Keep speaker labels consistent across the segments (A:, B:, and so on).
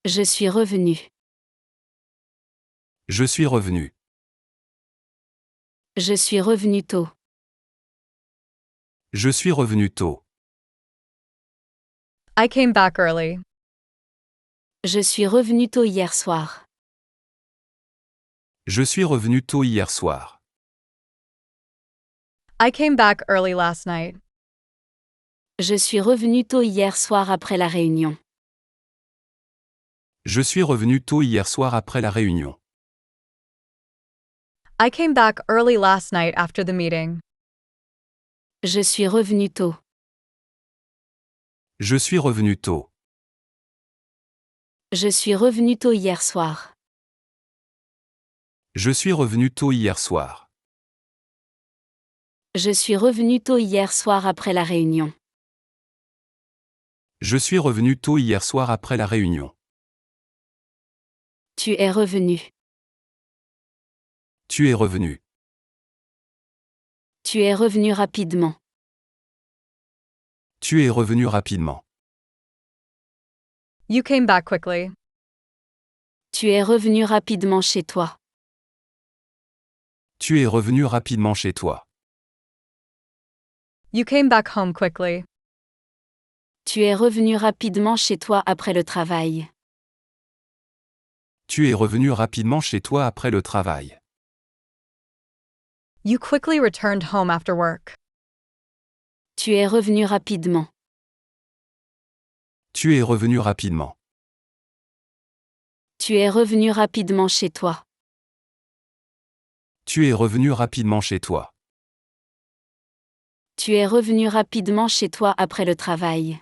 A: Je suis revenu.
B: Je suis revenu.
A: Je suis revenu tôt.
B: Je suis revenu tôt.
C: I came back early.
A: Je suis revenu tôt hier soir.
B: Je suis revenu tôt hier soir.
C: I came back early last night.
A: Je suis revenu tôt hier soir après la réunion.
B: Je suis revenu tôt hier soir après la réunion.
C: I came back early last night after the meeting.
A: Je suis revenu tôt.
B: Je suis revenu tôt.
A: Je suis revenu tôt hier soir.
B: Je suis revenu tôt hier soir.
A: Je suis revenu tôt hier soir après la réunion.
B: Je suis revenu tôt hier soir après la réunion.
A: Tu es revenu.
B: Tu es revenu.
A: Tu es revenu rapidement.
B: Tu es revenu rapidement.
C: You came back quickly.
A: Tu es revenu rapidement chez toi.
B: Tu es revenu rapidement chez toi.
C: You came back home quickly.
A: Tu es revenu rapidement chez toi après le travail.
B: Tu es revenu rapidement chez toi après le travail.
C: You quickly returned home after work.
A: Tu es revenu rapidement.
B: Tu es revenu rapidement.
A: Tu es revenu rapidement chez toi.
B: Tu es revenu rapidement chez toi.
A: Tu es revenu rapidement chez toi après le travail.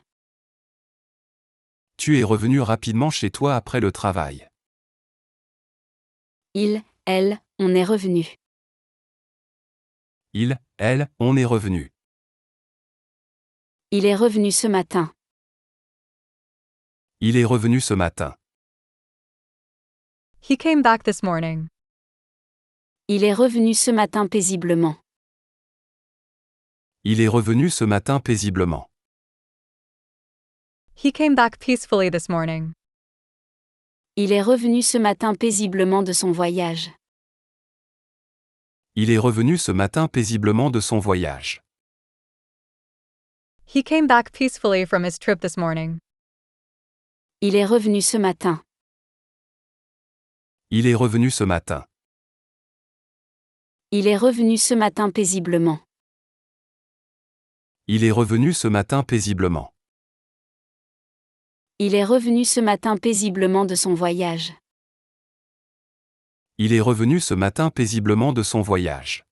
B: Tu es revenu rapidement chez toi après le travail.
A: Il, elle, on est revenu.
B: Il, elle, on est revenu.
A: Il est revenu ce matin.
B: Il est revenu ce matin.
C: He came back this morning.
A: Il est revenu ce matin paisiblement.
B: Il est revenu ce matin paisiblement.
C: He came back peacefully this morning.
A: Il est revenu ce matin paisiblement de son voyage.
B: Il est revenu ce matin paisiblement de son voyage.
C: He came back peacefully from his trip this morning.
A: Il est revenu ce matin.
B: Il est revenu ce matin.
A: Il est revenu ce matin paisiblement.
B: Il est revenu ce matin paisiblement.
A: Il est revenu ce matin paisiblement de son voyage.
B: Il est revenu ce matin paisiblement de son voyage.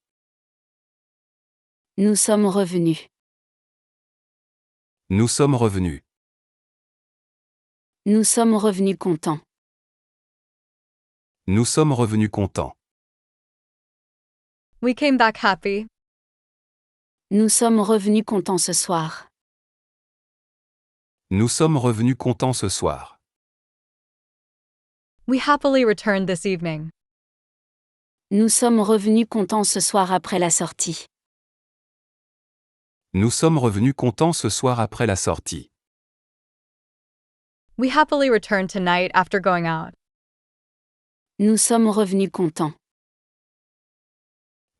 A: Nous sommes revenus.
B: Nous sommes revenus.
A: Nous sommes revenus contents.
B: Nous sommes revenus contents.
C: We came back happy.
A: Nous sommes revenus contents ce soir.
B: Nous sommes revenus contents ce soir.
C: We happily returned this evening.
A: Nous sommes revenus contents ce soir après la sortie.
B: Nous sommes revenus contents ce soir après la sortie.
C: We happily returned tonight after going out.
A: Nous sommes revenus contents.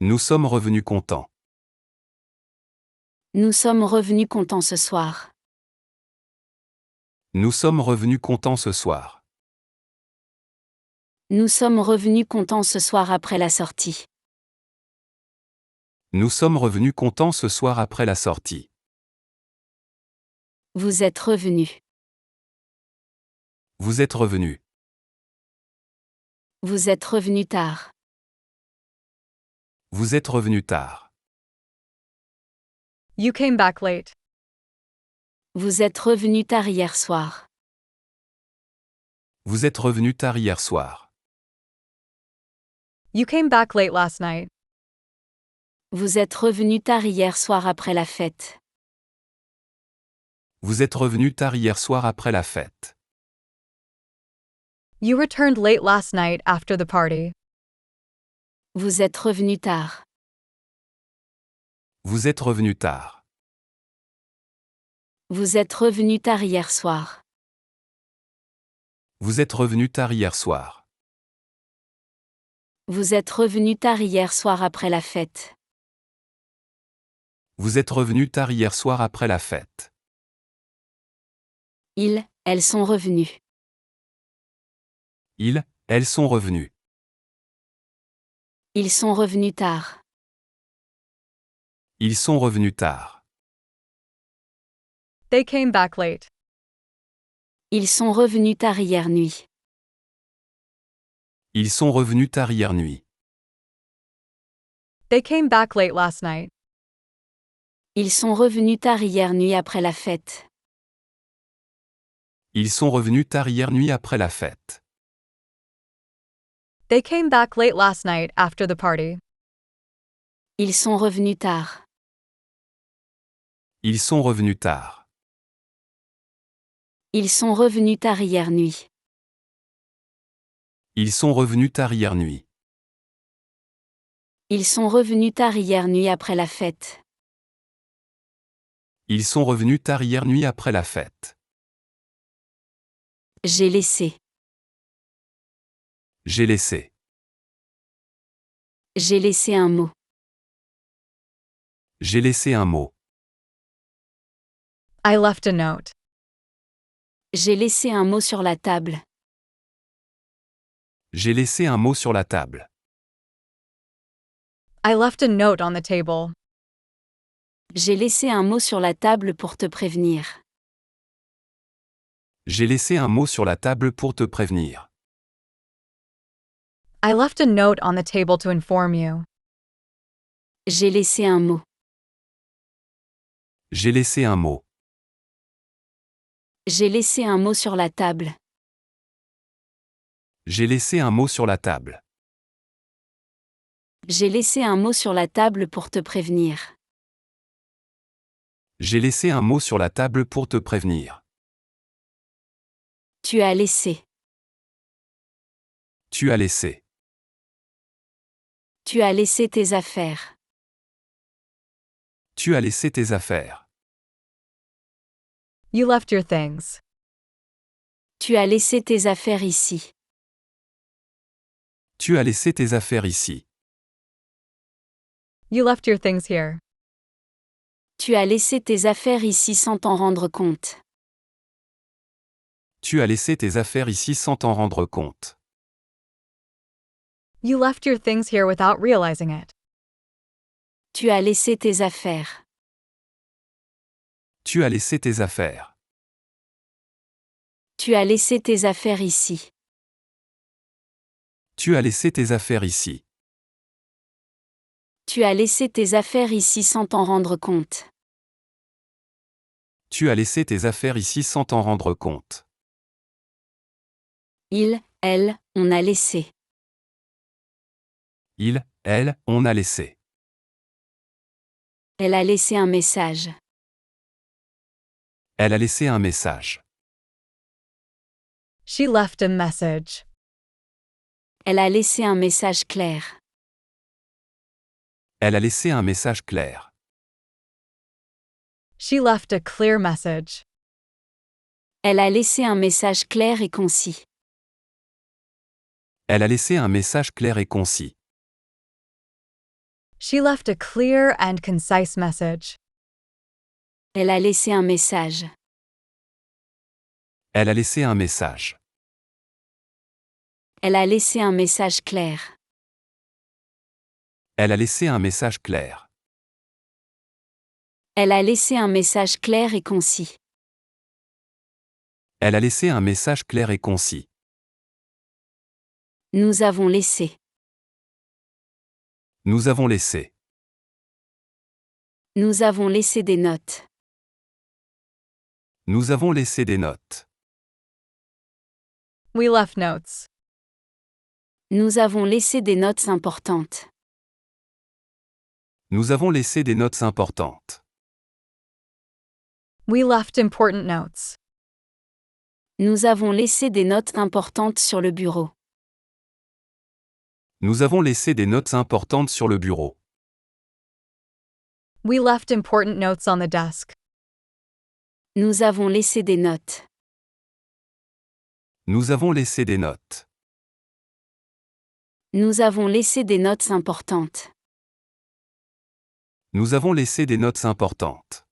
B: Nous sommes revenus contents.
A: Nous sommes revenus contents ce soir.
B: Nous sommes revenus contents ce soir.
A: Nous sommes revenus contents ce soir après la sortie.
B: Nous sommes revenus contents ce soir après la sortie.
A: Vous êtes revenus.
B: Vous êtes revenus.
A: Vous êtes revenus tard.
B: Vous êtes revenus tard.
C: You came back late.
A: Vous êtes revenus tard hier soir.
B: Vous êtes revenus tard hier soir.
C: You came back late last night.
A: Vous êtes revenus tard hier soir après la fête.
B: Vous êtes revenus tard hier soir après la fête.
C: You returned late last night after the party.
A: Vous êtes revenus tard.
B: Vous êtes revenus tard.
A: Vous êtes revenus tard hier soir.
B: Vous êtes revenu tard hier soir.
A: Vous êtes revenu tard hier soir après la fête.
B: Vous êtes revenu tard hier soir après la fête.
A: Elles sont revenus.
B: Elles sont revenus.
A: Ils sont revenus tard.
B: Ils sont revenus tard.
C: They came back late.
A: Ils sont revenus tard hier nuit.
B: Ils sont revenus tard hier nuit.
C: They came back late last night.
A: Ils sont revenus tard hier nuit après la fête.
B: Ils sont revenus tard hier nuit après la fête.
C: They came back late last night after the party.
A: Ils sont revenus tard.
B: Ils sont revenus tard.
A: Ils sont revenus tard hier nuit.
B: Ils sont revenus tard hier nuit.
A: Ils sont revenus tard hier nuit après la fête.
B: Ils sont revenus tard hier nuit après la fête.
A: J'ai laissé.
B: J'ai laissé.
A: J'ai laissé un mot.
B: J'ai laissé un mot.
C: I left a note.
A: J'ai laissé un mot sur la table.
B: J'ai laissé un mot sur la table.
C: I left a note on the table.
A: J'ai laissé un mot sur la table pour te prévenir.
B: J'ai laissé un mot sur la table pour te prévenir.
C: I left a note on the table to inform you.
A: J'ai laissé un mot.
B: J'ai laissé un mot.
A: J'ai laissé un mot sur la table.
B: J'ai laissé un mot sur la table.
A: J'ai laissé un mot sur la table pour te prévenir.
B: J'ai laissé un mot sur la table pour te prévenir.
A: Tu as laissé.
B: Tu as laissé.
A: Tu as laissé tes affaires.
B: Tu as laissé tes affaires.
C: You left your things.
A: Tu as laissé tes affaires ici.
B: Tu as laissé tes affaires ici.
C: You left your things here.
A: Tu as laissé tes affaires ici sans t'en rendre compte.
B: Tu as laissé tes affaires ici sans t'en rendre compte.
C: You left your things here without realizing it.
A: Tu as laissé tes affaires.
B: Tu as laissé tes affaires.
A: Tu as laissé tes affaires ici.
B: Tu as laissé tes affaires ici.
A: Tu as laissé tes affaires ici sans t'en rendre compte.
B: Tu as laissé tes affaires ici sans t'en rendre compte.
A: Elle, on a laissé.
B: Elle, on a laissé.
A: Elle a laissé un message.
B: Elle a laissé un message.
C: She left a message.
A: Elle a laissé un message clair.
B: Elle a laissé un message clair.
C: She left a clear message.
A: Elle a laissé un message clair et concis.
B: Elle a laissé un message clair et concis.
C: She left a clear and concise message.
A: Elle a laissé un message.
B: Elle a laissé un message.
A: Elle a laissé un message clair.
B: Elle a laissé un message clair.
A: Elle a laissé un message clair et concis.
B: Elle a laissé un message clair et concis.
A: Nous avons laissé.
B: Nous avons laissé.
A: Nous avons laissé des notes.
B: Nous avons laissé des notes.
C: We left notes.
A: Nous avons laissé des notes importantes.
B: Nous avons laissé des notes importantes.
C: We left important notes.
A: Nous avons laissé des notes importantes sur le bureau.
B: Nous avons laissé des notes importantes sur le bureau.
C: We left important notes on the desk.
A: Nous avons laissé des notes.
B: Nous avons laissé des notes.
A: Nous avons laissé des notes importantes.
B: Nous avons laissé des notes importantes.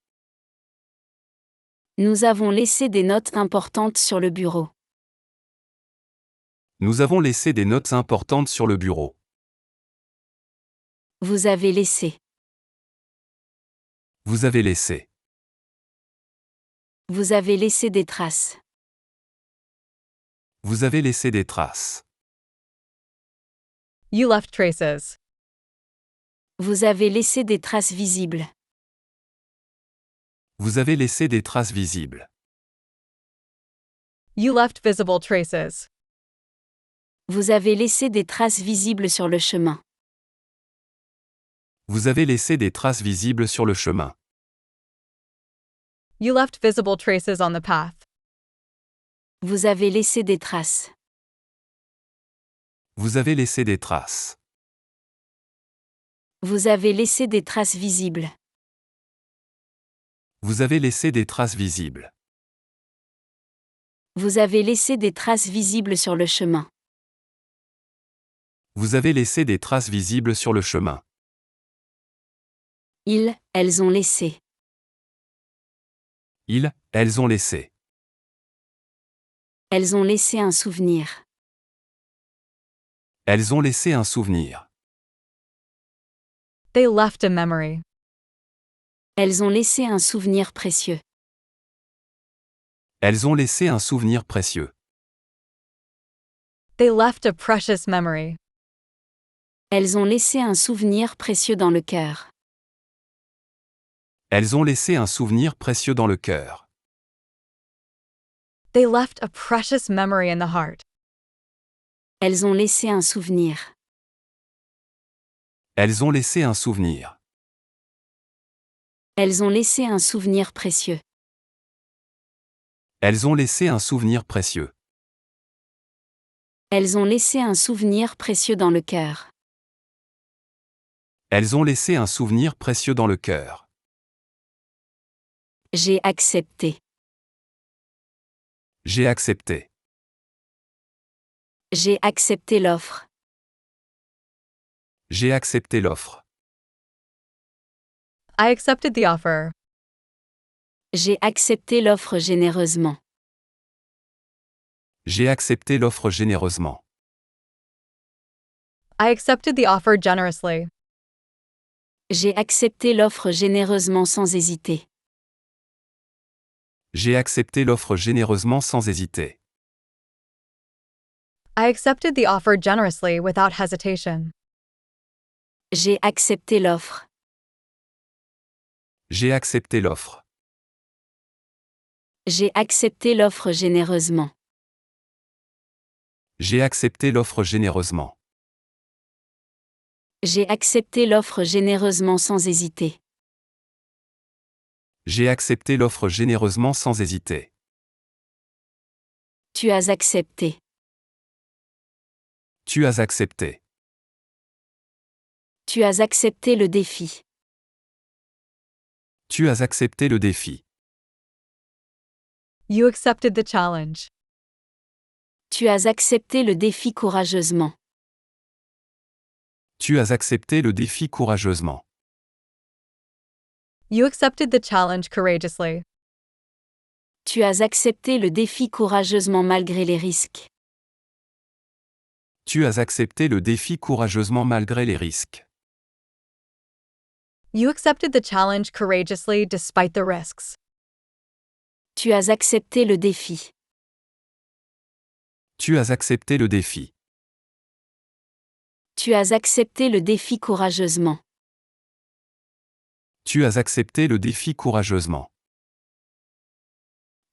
A: Nous avons laissé des notes importantes sur le bureau.
B: Nous avons laissé des notes importantes sur le bureau.
A: Vous avez laissé.
B: Vous avez laissé.
A: Vous avez laissé des traces.
B: Vous avez laissé des traces.
C: You left traces.
A: Vous avez laissé des traces visibles.
B: Vous avez laissé des traces visibles.
C: You left visible traces.
A: Vous avez laissé des traces visibles sur le chemin.
B: Vous avez laissé des traces visibles sur le chemin.
C: You left visible traces on the path.
A: Vous avez laissé des traces.
B: Vous avez laissé des traces.
A: Vous avez laissé des traces visibles.
B: Vous avez laissé des traces visibles.
A: Vous avez laissé des traces visibles sur le chemin.
B: Vous avez laissé des traces visibles sur le chemin.
A: Elles ont laissé.
B: Elles ont laissé.
A: Elles ont laissé un souvenir.
B: Elles ont laissé un souvenir.
C: They left a memory.
A: Elles ont laissé un souvenir précieux.
B: Elles ont laissé un souvenir précieux.
C: They left a precious memory.
A: Elles ont laissé un souvenir précieux dans le cœur.
B: Elles ont laissé un souvenir précieux dans le cœur.
C: They left a precious memory in the heart.
A: Elles ont laissé un souvenir.
B: Elles ont laissé un souvenir.
A: Elles ont laissé un souvenir précieux.
B: Elles ont laissé un souvenir précieux.
A: Elles ont laissé un souvenir précieux dans le cœur.
B: Elles ont laissé un souvenir précieux dans le cœur.
A: J'ai accepté.
B: J'ai accepté.
A: J'ai accepté l'offre.
B: J'ai accepté l'offre.
C: I accepted the offer.
A: J'ai accepté l'offre généreusement.
B: J'ai accepté l'offre généreusement.
C: I accepted the offer generously.
A: J'ai accepté l'offre généreusement sans hésiter.
B: J'ai accepté l'offre généreusement sans hésiter.
C: I accepted the offer generously without hesitation.
A: J'ai accepté l'offre.
B: J'ai accepté l'offre.
A: J'ai accepté l'offre généreusement.
B: J'ai accepté l'offre généreusement.
A: J'ai accepté l'offre généreusement sans hésiter.
B: J'ai accepté l'offre généreusement sans hésiter.
A: Tu as accepté.
B: Tu as accepté.
A: Tu as accepté le défi.
B: Tu as accepté le défi.
C: You accepted the challenge.
A: Tu as accepté le défi courageusement.
B: Tu as accepté le défi courageusement.
C: You accepted the challenge courageously.
A: Tu as accepté le défi courageusement malgré les risques.
B: Tu as accepté le défi courageusement malgré les risques.
C: You accepted the challenge courageously despite the risks.
A: Tu as accepté le défi.
B: Tu as accepté le défi.
A: Tu as accepté le défi courageusement.
B: Tu as accepté le défi courageusement.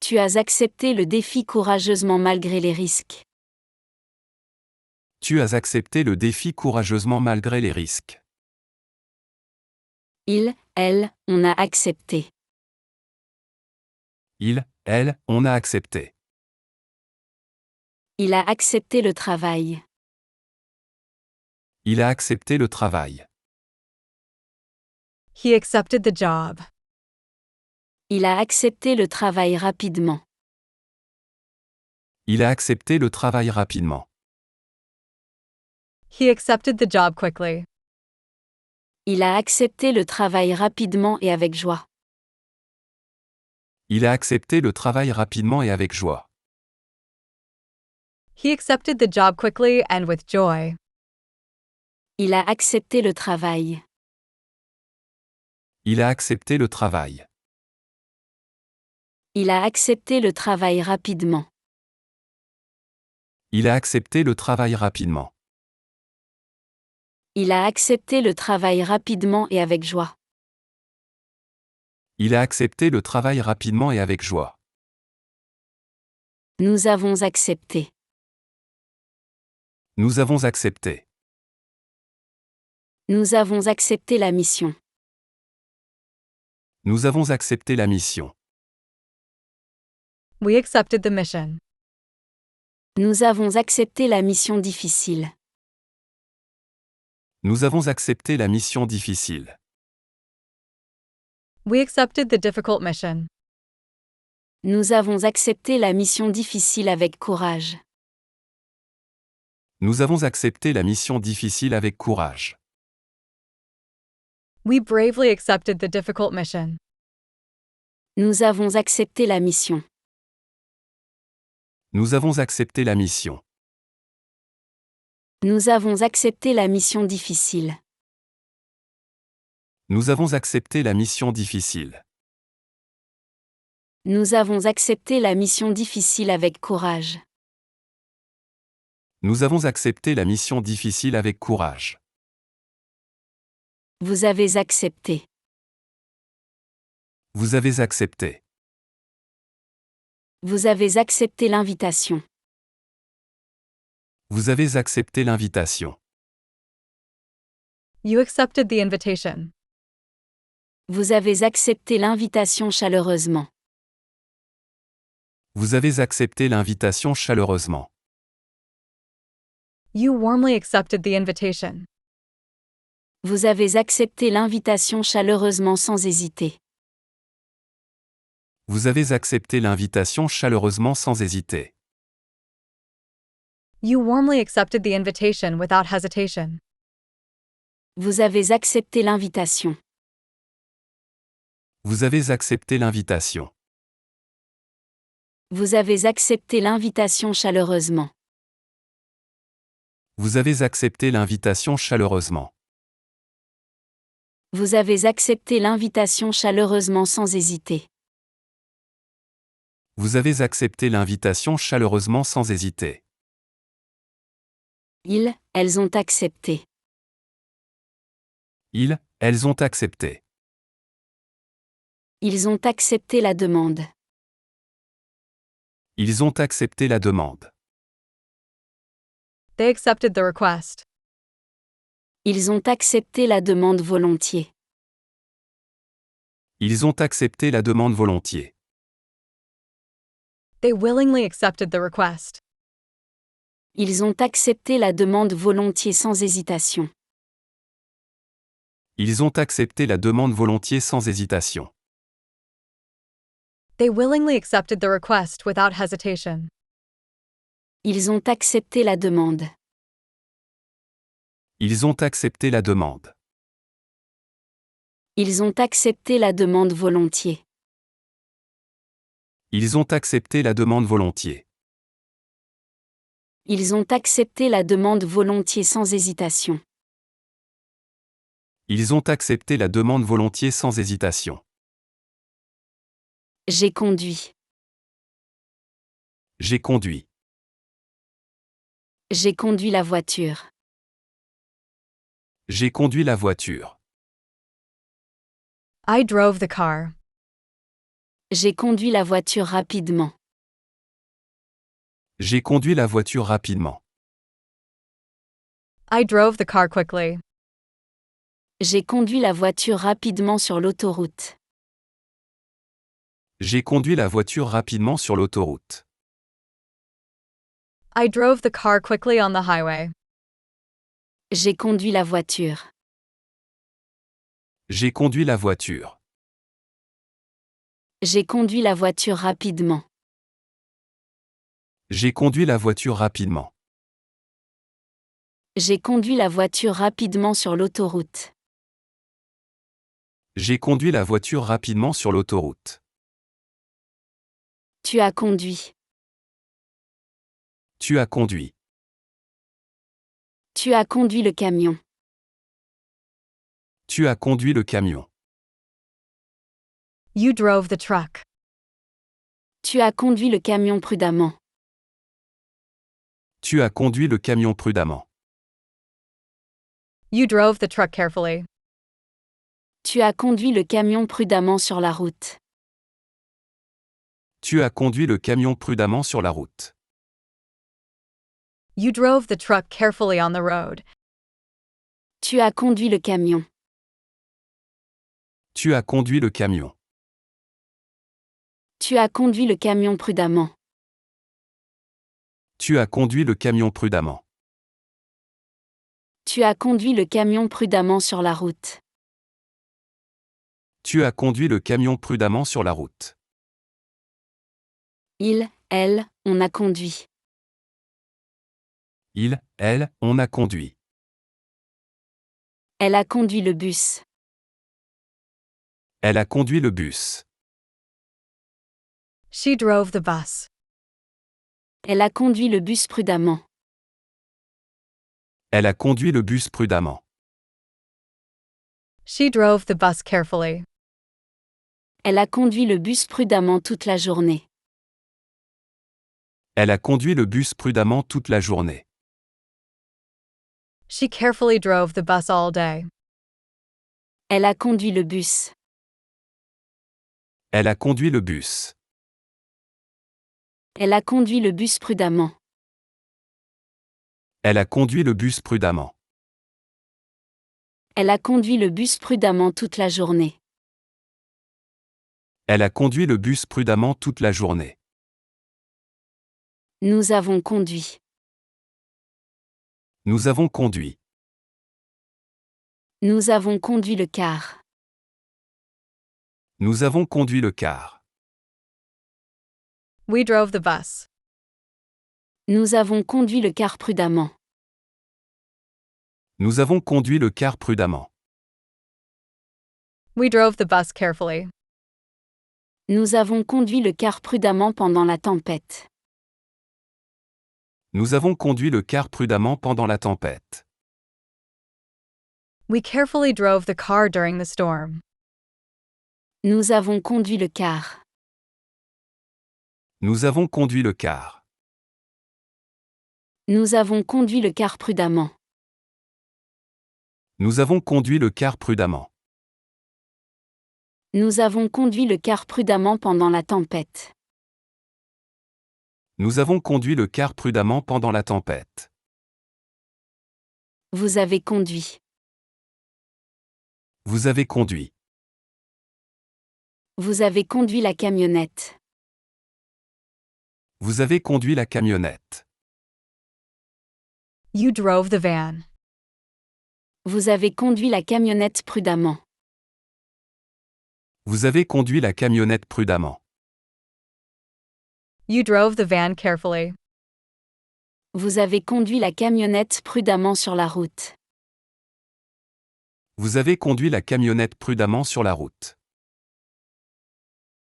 A: Tu as accepté le défi courageusement malgré les risques.
B: Tu as accepté le défi courageusement malgré les risques.
A: Elle, on a accepté.
B: Elle, on a accepté.
A: Il a accepté le travail.
B: Il a accepté le travail.
C: He accepted the job.
A: Il a accepté le travail rapidement.
B: Il a accepté le travail rapidement.
C: He accepted the job quickly.
A: Il a accepté le travail rapidement et avec joie.
B: Il a accepté le travail rapidement et avec joie.
C: He accepted the job quickly and with joy.
A: Il a accepté le travail.
B: Il a accepté le travail.
A: Il a accepté le travail rapidement.
B: Il a accepté le travail rapidement.
A: Il a accepté le travail rapidement et avec joie.
B: Il a accepté le travail rapidement et avec joie.
A: Nous avons accepté.
B: Nous avons accepté.
A: Nous avons accepté la mission.
B: Nous avons accepté la mission.
C: We accepted the mission.
A: Nous avons accepté la mission difficile.
B: Nous avons accepté la mission difficile.
C: We accepted the difficult mission.
A: Nous avons accepté la mission difficile avec courage.
B: Nous avons accepté la mission difficile avec courage.
C: We bravely accepted the difficult mission.
A: Nous avons accepté la mission.
B: Nous avons accepté la mission.
A: Nous avons accepté la mission difficile.
B: Nous avons accepté la mission difficile.
A: Nous avons accepté la mission difficile avec courage.
B: Nous avons accepté la mission difficile avec courage.
A: Vous avez accepté.
B: Vous avez accepté.
A: Vous avez accepté l'invitation.
B: Vous avez accepté l'invitation.
C: You accepted the invitation.
A: Vous avez accepté l'invitation chaleureusement.
B: Vous avez accepté l'invitation chaleureusement.
C: You warmly accepted the invitation.
A: Vous avez accepté l'invitation chaleureusement sans hésiter.
B: Vous avez accepté l'invitation chaleureusement sans hésiter.
C: You warmly accepted the invitation without hesitation.
A: Vous avez accepté l'invitation.
B: Vous avez accepté l'invitation.
A: Vous avez accepté l'invitation chaleureusement.
B: Vous avez accepté l'invitation chaleureusement.
A: Vous avez accepté l'invitation chaleureusement sans hésiter.
B: Vous avez accepté l'invitation chaleureusement sans hésiter.
A: Elles ont accepté.
B: Elles ont accepté.
A: Ils ont accepté la demande.
B: Ils ont accepté la demande.
C: They accepted the request.
A: Ils ont accepté la demande volontiers.
B: Ils ont accepté la demande volontiers.
C: They willingly accepted the request.
A: Ils ont accepté la demande volontiers sans hésitation.
B: Ils ont accepté la demande volontiers sans hésitation.
C: They willingly accepted the request without hesitation.
A: Ils ont accepté la demande.
B: Ils ont accepté la demande.
A: Ils ont accepté la demande volontiers.
B: Ils ont accepté la demande volontiers.
A: Ils ont accepté la demande volontiers sans hésitation.
B: Ils ont accepté la demande volontiers sans hésitation.
A: J'ai conduit.
B: J'ai conduit.
A: J'ai conduit la voiture.
B: J'ai conduit la voiture.
C: I drove the car.
A: J'ai conduit la voiture rapidement.
B: J'ai conduit la voiture rapidement.
C: I drove the car quickly.
A: J'ai conduit la voiture rapidement sur l'autoroute.
B: J'ai conduit la voiture rapidement sur l'autoroute.
C: I drove the car quickly on the highway.
A: J'ai conduit la voiture.
B: J'ai conduit la voiture.
A: J'ai conduit la voiture rapidement.
B: J'ai conduit la voiture rapidement.
A: J'ai conduit la voiture rapidement sur l'autoroute.
B: J'ai conduit la voiture rapidement sur l'autoroute.
A: Tu as conduit.
B: Tu as conduit.
A: Tu as conduit le camion.
B: Tu as conduit le camion.
C: You drove the truck.
A: Tu as conduit le camion prudemment.
B: Tu as conduit le camion prudemment.
C: You drove the truck carefully.
A: Tu as conduit le camion prudemment sur la route.
B: Tu as conduit le camion prudemment sur la route.
C: You drove the truck carefully on the road.
A: Tu as conduit le camion.
B: Tu as conduit le camion.
A: Tu as conduit le camion prudemment.
B: Tu as conduit le camion prudemment.
A: Tu as conduit le camion prudemment sur la route.
B: Tu as conduit le camion prudemment sur la route.
A: Il, elle, on a conduit.
B: Il, elle, on a conduit.
A: Elle a conduit le bus.
B: Elle a conduit le bus.
C: She drove the bus.
A: Elle a conduit le bus prudemment.
B: Elle a conduit le bus prudemment.
C: She drove the bus carefully.
A: Elle a conduit le bus prudemment toute la journée.
B: Elle a conduit le bus prudemment toute la journée.
C: She carefully drove the bus all day.
A: Elle a conduit le bus.
B: Elle a conduit le bus.
A: Elle a conduit le bus prudemment.
B: Elle a conduit le bus prudemment.
A: Elle a conduit le bus prudemment toute la journée.
B: Elle a conduit le bus prudemment toute la journée.
A: Nous avons conduit.
B: Nous avons conduit.
A: Nous avons conduit le car.
B: Nous avons conduit le car.
C: We drove the bus.
A: Nous avons conduit le car prudemment.
B: Nous avons conduit le car prudemment.
C: We drove the bus carefully.
A: Nous avons conduit le car prudemment pendant la tempête.
B: Nous avons conduit le car prudemment pendant la tempête.
C: We carefully drove the car during the storm.
A: Nous avons conduit le car.
B: Nous avons conduit le car.
A: Nous avons conduit le car prudemment.
B: Nous avons conduit le car prudemment.
A: Nous avons conduit le car prudemment pendant la tempête.
B: Nous avons conduit le car prudemment pendant la tempête.
A: Vous avez conduit.
B: Vous avez conduit.
A: Vous avez conduit la camionnette.
B: Vous avez conduit la camionnette.
C: You drove the van.
A: Vous avez conduit la camionnette prudemment.
B: Vous avez conduit la camionnette prudemment.
C: You drove the van carefully.
A: Vous avez conduit la camionnette prudemment sur la route.
B: Vous avez conduit la camionnette prudemment sur la route.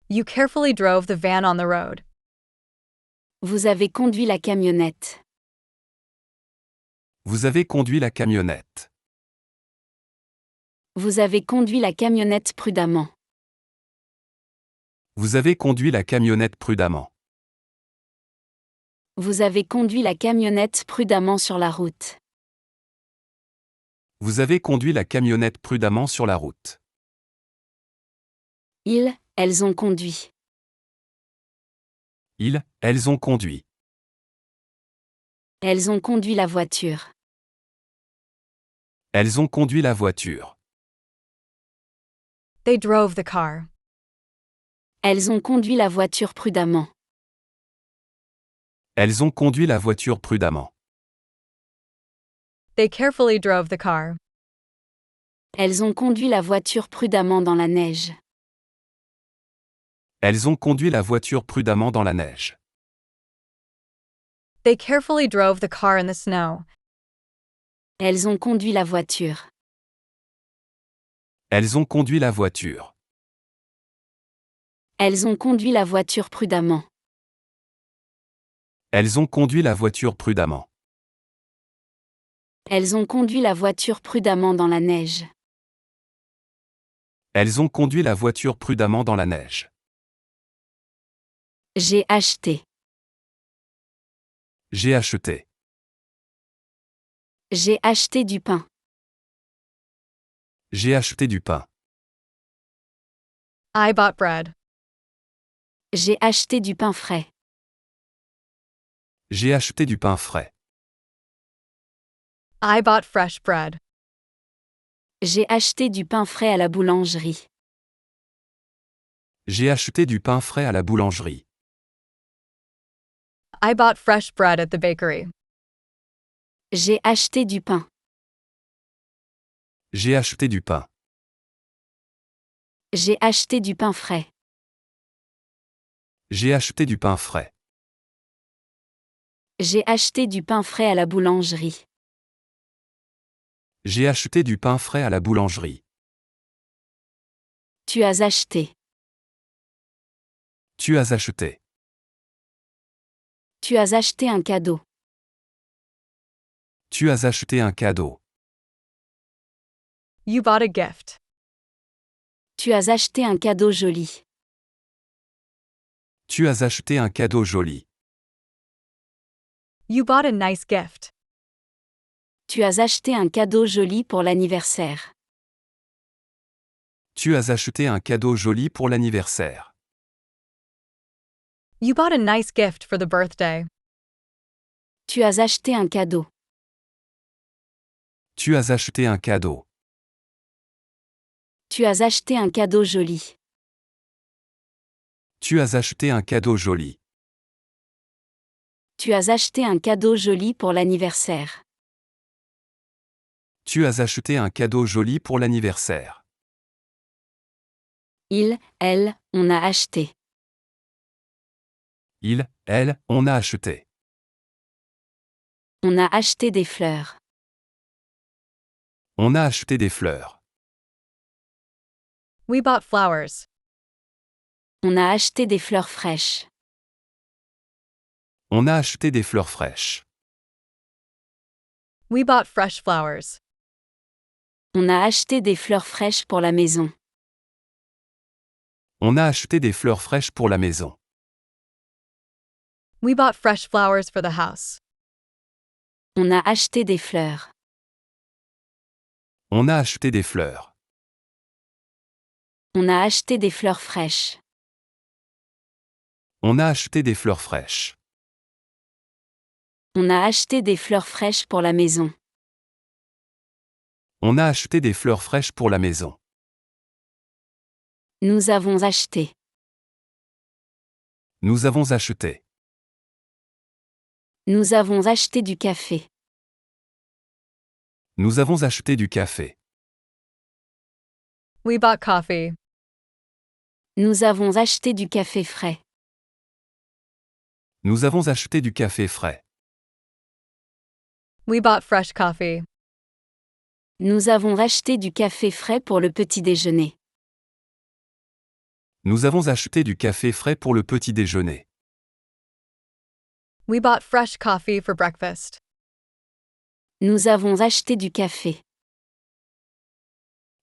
C: You carefully drove the van on the road.
A: Vous avez conduit la camionnette.
B: Vous avez conduit la camionnette.
A: Vous avez conduit la camionnette prudemment.
B: Vous avez conduit la camionnette prudemment.
A: Vous avez conduit la camionnette prudemment sur la route.
B: Vous avez conduit la camionnette prudemment sur la route.
A: Ils, elles ont conduit.
B: Ils, elles ont conduit.
A: Elles ont conduit la voiture.
B: Elles ont conduit la voiture.
C: They drove the car.
A: Elles ont conduit la voiture prudemment.
B: Elles ont conduit la voiture prudemment.
C: They carefully drove the car.
A: Elles ont conduit la voiture prudemment dans la neige.
B: Elles ont conduit la voiture prudemment dans la neige.
C: They carefully drove the car in the snow.
A: Elles ont conduit la voiture.
B: Elles ont conduit la voiture.
A: Elles ont conduit la voiture prudemment.
B: Elles ont conduit la voiture prudemment.
A: Elles ont conduit la voiture prudemment dans la neige.
B: Elles ont conduit la voiture prudemment dans la neige.
A: J'ai acheté.
B: J'ai acheté.
A: J'ai acheté du pain.
B: J'ai acheté du pain.
C: I bought bread.
A: J'ai acheté du pain frais.
B: J'ai acheté du pain frais.
C: I bought fresh bread.
A: J'ai acheté du pain frais à la boulangerie.
B: J'ai acheté du pain frais à la boulangerie.
C: I bought fresh bread at the bakery.
A: J'ai acheté du pain.
B: J'ai acheté du pain.
A: J'ai acheté du pain frais.
B: J'ai acheté du pain frais.
A: J'ai acheté du pain frais à la boulangerie.
B: J'ai acheté du pain frais à la boulangerie.
A: Tu as acheté.
B: Tu as acheté.
A: Tu as acheté un cadeau.
B: Tu as acheté un cadeau.
C: You bought a gift.
A: Tu as acheté un cadeau joli.
B: Tu as acheté un cadeau joli.
C: You bought a nice gift.
A: Tu as acheté un cadeau joli pour l'anniversaire.
B: Tu as acheté un cadeau joli pour l'anniversaire.
C: You bought a nice gift for the birthday.
A: Tu as acheté un cadeau.
B: Tu as acheté un cadeau.
A: Tu as acheté un cadeau joli.
B: Tu as acheté un cadeau joli.
A: Tu as acheté un cadeau joli pour l'anniversaire.
B: Tu as acheté un cadeau joli pour l'anniversaire.
A: Il, elle, on a acheté.
B: Il, elle, on a acheté.
A: On a acheté des fleurs.
B: On a acheté des fleurs.
C: We bought flowers.
A: On a acheté des fleurs fraîches.
B: On a acheté des fleurs fraîches.
C: We bought fresh flowers.
A: On a acheté des fleurs fraîches pour la maison.
B: On a acheté des fleurs fraîches pour la maison.
C: We bought fresh flowers for the house.
A: On a acheté des fleurs.
B: On a acheté des fleurs.
A: On a acheté des fleurs fraîches.
B: On a acheté des fleurs fraîches.
A: On a acheté des fleurs fraîches pour la maison.
B: On a acheté des fleurs fraîches pour la maison.
A: Nous avons acheté.
B: Nous avons acheté.
A: Nous avons acheté du café.
B: Nous avons acheté du café.
C: We bought coffee.
A: Nous avons acheté du café frais.
B: Nous avons acheté du café frais.
C: We bought fresh coffee.
A: Nous avons acheté du café frais pour le petit déjeuner.
B: Nous avons acheté du café frais pour le petit déjeuner.
C: We bought fresh coffee for breakfast.
A: Nous avons acheté du café.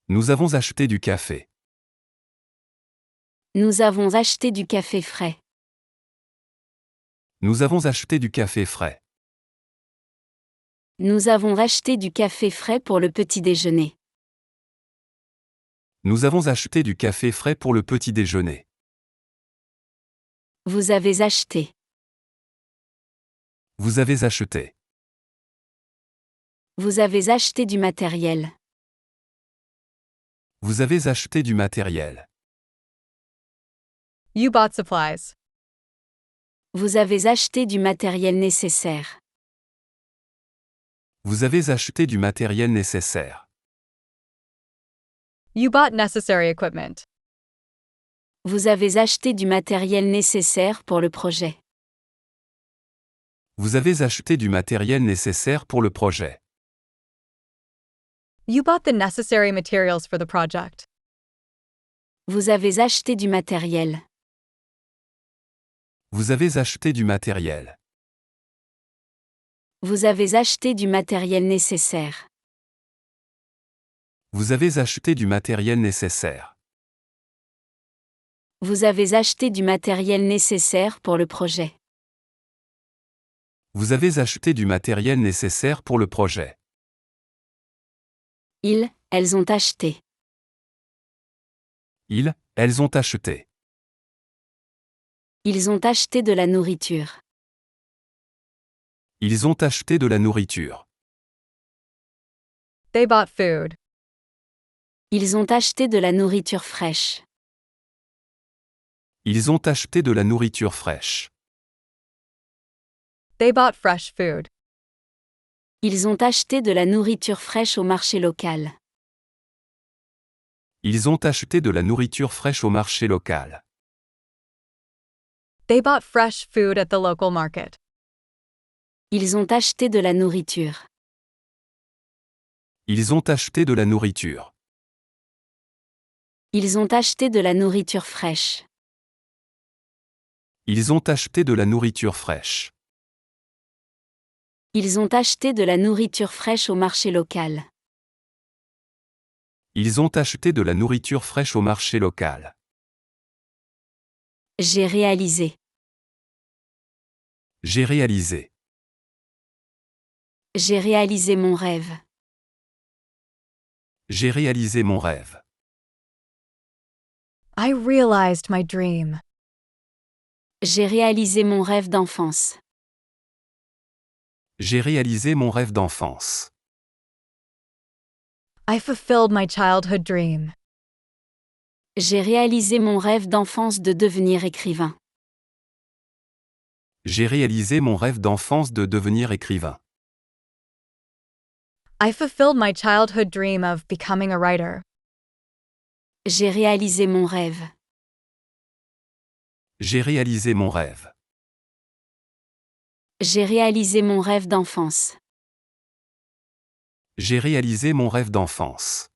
B: Nous avons acheté du café.
A: Nous avons acheté du café frais.
B: Nous avons acheté du café frais.
A: Nous avons acheté du café frais pour le petit déjeuner.
B: Nous avons acheté du café frais pour le petit déjeuner.
A: Vous avez acheté.
B: Vous avez acheté.
A: Vous avez acheté du matériel.
B: Vous avez acheté du matériel.
C: You bought supplies.
A: Vous avez acheté du matériel nécessaire.
B: Vous avez acheté du matériel nécessaire.
C: You bought necessary equipment.
A: Vous avez acheté du matériel nécessaire pour le projet.
B: Vous avez acheté du matériel nécessaire pour le projet.
C: You bought the necessary materials for the project.
A: Vous avez acheté du matériel.
B: Vous avez acheté du matériel.
A: Vous avez acheté du matériel nécessaire.
B: Vous avez acheté du matériel nécessaire.
A: Vous avez acheté du matériel nécessaire pour le projet.
B: Vous avez acheté du matériel nécessaire pour le projet.
A: Elles ont acheté.
B: Elles ont acheté.
A: Ils ont acheté de la nourriture.
B: Ils ont acheté de la nourriture.
C: They bought food.
A: Ils ont acheté de la nourriture fraîche.
B: Ils ont acheté de la nourriture fraîche.
C: They bought fresh food.
A: Ils ont acheté de la nourriture fraîche au marché local.
B: Ils ont acheté de la nourriture fraîche au marché local.
C: They bought fresh food at the local market.
A: Ils ont acheté de la nourriture.
B: Ils ont acheté de la nourriture.
A: Ils ont acheté de la nourriture fraîche.
B: Ils ont acheté de la nourriture fraîche.
A: Ils ont acheté de la nourriture fraîche au marché local.
B: Ils ont acheté de la nourriture fraîche au marché local.
A: J'ai réalisé.
B: J'ai réalisé.
A: J'ai réalisé mon rêve.
B: J'ai réalisé mon rêve.
C: I realized my dream.
A: J'ai réalisé mon rêve d'enfance.
B: J'ai réalisé mon rêve d'enfance.
C: I fulfilled my childhood dream.
A: J'ai réalisé mon rêve d'enfance de devenir écrivain.
B: J'ai réalisé mon rêve d'enfance de devenir écrivain.
C: I fulfilled my childhood dream of becoming a writer.
A: J'ai réalisé mon rêve.
B: J'ai réalisé mon rêve.
A: J'ai réalisé mon rêve d'enfance.
B: J'ai réalisé mon rêve d'enfance.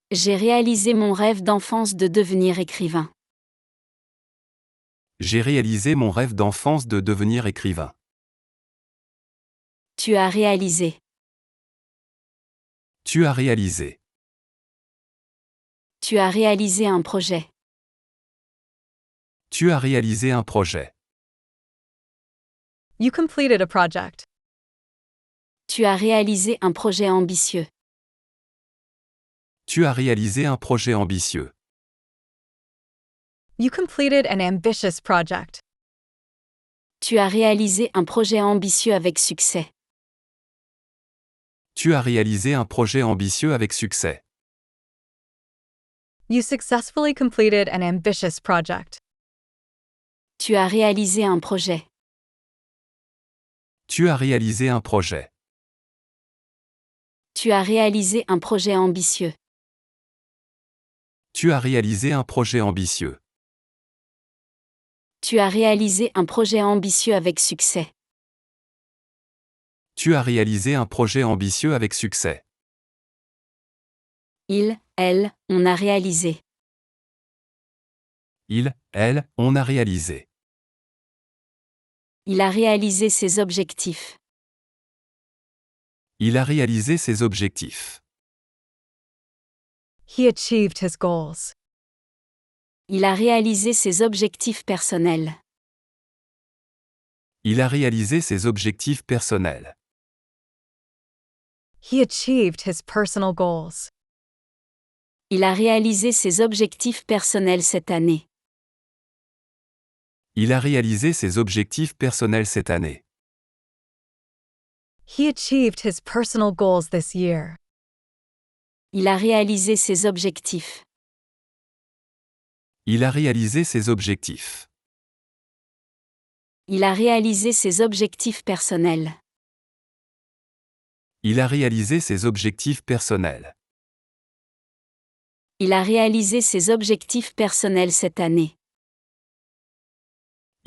A: J'ai réalisé mon rêve d'enfance de devenir écrivain.
B: J'ai réalisé mon rêve d'enfance de devenir écrivain.
A: Tu as réalisé.
B: Tu as réalisé.
A: Tu as réalisé un projet.
B: Tu as réalisé un projet.
C: You completed a project.
A: Tu as réalisé un projet ambitieux.
B: Tu as réalisé un projet ambitieux.
C: You completed an ambitious project.
A: Tu as réalisé un projet ambitieux avec succès.
B: Tu as réalisé un projet ambitieux avec succès.
C: You successfully completed an ambitious project.
A: Tu as réalisé un projet.
B: Tu as réalisé un projet.
A: Tu as réalisé un projet ambitieux.
B: Tu as réalisé un projet ambitieux.
A: Tu as réalisé un projet ambitieux avec succès.
B: Tu as réalisé un projet ambitieux avec succès.
A: Elle, on a réalisé.
B: Elle, on a réalisé.
A: Il a réalisé ses objectifs.
B: Il a réalisé ses objectifs.
C: He achieved his goals.
A: Il a réalisé ses objectifs personnels.
B: Il a réalisé ses objectifs personnels.
C: He achieved his personal goals.
A: Il a réalisé ses objectifs personnels cette année.
B: Il a réalisé ses objectifs personnels cette année.
C: He achieved his personal goals this year.
A: Il a réalisé ses objectifs.
B: Il a réalisé ses objectifs.
A: Il a réalisé ses objectifs personnels.
B: Il a réalisé ses objectifs personnels.
A: Il a réalisé ses objectifs personnels cette année.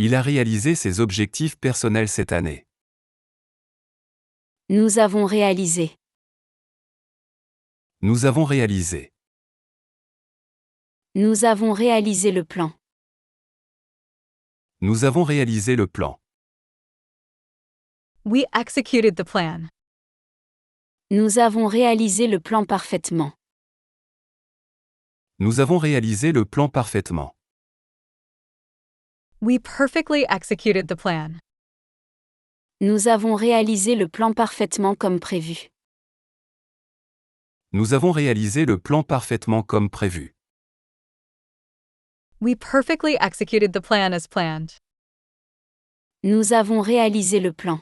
B: Il a réalisé ses objectifs personnels cette année.
A: Nous avons réalisé.
B: Nous avons réalisé.
A: Nous avons réalisé le plan.
B: Nous avons réalisé le plan.
C: We executed the plan.
A: Nous avons réalisé le plan parfaitement.
B: Nous avons réalisé le plan parfaitement.
C: We perfectly executed the plan.
A: Nous avons réalisé le plan parfaitement comme prévu.
B: Nous avons réalisé le plan parfaitement comme prévu.
C: We perfectly executed the plan as planned.
A: Nous avons réalisé le plan.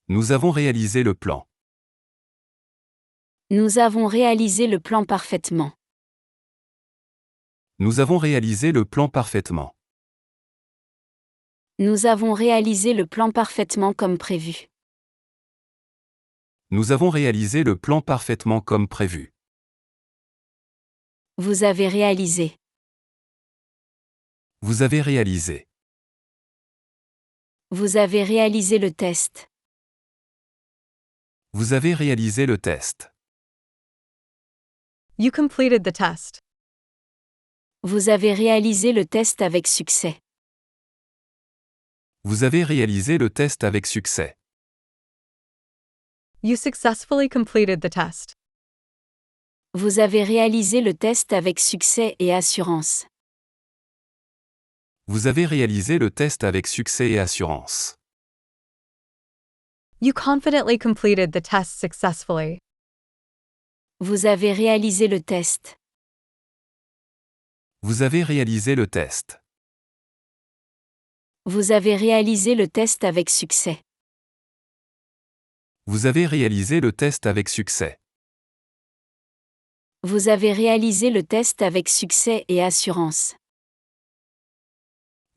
B: Nous avons réalisé le plan.
A: Nous avons réalisé le plan parfaitement.
B: Nous avons réalisé le plan parfaitement.
A: Nous avons réalisé le plan parfaitement comme prévu.
B: Nous avons réalisé le plan parfaitement comme prévu.
A: Vous avez réalisé.
B: Vous avez réalisé.
A: Vous avez réalisé le test.
B: Vous avez réalisé le test.
C: You completed the test.
A: Vous avez réalisé le test avec succès.
B: Vous avez réalisé le test avec succès.
C: You successfully completed the test.
A: Vous avez réalisé le test avec succès et assurance.
B: Vous avez réalisé le test avec succès et assurance.
C: You confidently completed the test successfully.
A: Vous avez réalisé le test.
B: Vous avez réalisé le test.
A: Vous avez réalisé le test avec succès.
B: Vous avez réalisé le test avec succès.
A: Vous avez réalisé le test avec succès et assurance.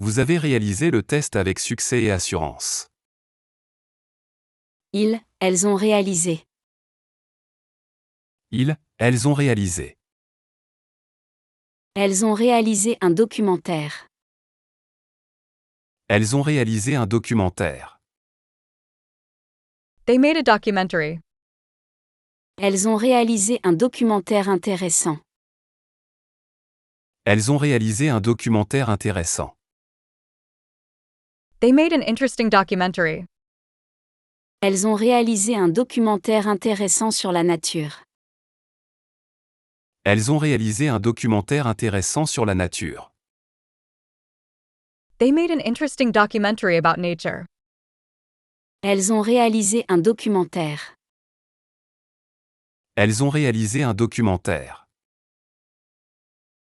B: Vous avez réalisé le test avec succès et assurance.
A: Elles ont réalisé.
B: Elles ont réalisé.
A: Elles ont réalisé un documentaire.
B: Elles ont réalisé un documentaire.
C: They made a documentary.
A: Elles ont réalisé un documentaire intéressant.
B: Elles ont réalisé un documentaire intéressant.
C: They made an interesting documentary.
A: Elles ont réalisé un documentaire intéressant sur la nature.
B: Elles ont réalisé un documentaire intéressant sur la nature.
C: They made an interesting documentary about nature.
A: Elles ont réalisé un documentaire.
B: Elles ont réalisé un documentaire.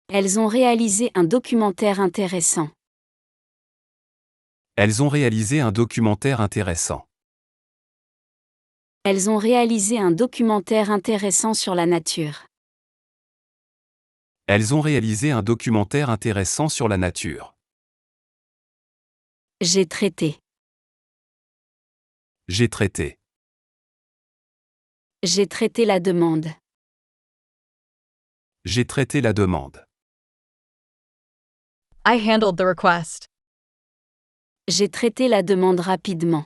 A: Elles ont réalisé un documentaire intéressant.
B: Elles ont réalisé un documentaire intéressant.
A: Elles ont réalisé un documentaire intéressant sur la nature.
B: Elles ont réalisé un documentaire intéressant sur la nature.
A: J'ai traité.
B: J'ai traité.
A: J'ai traité la demande.
B: J'ai traité la demande.
C: I handled the request.
A: J'ai traité la demande rapidement.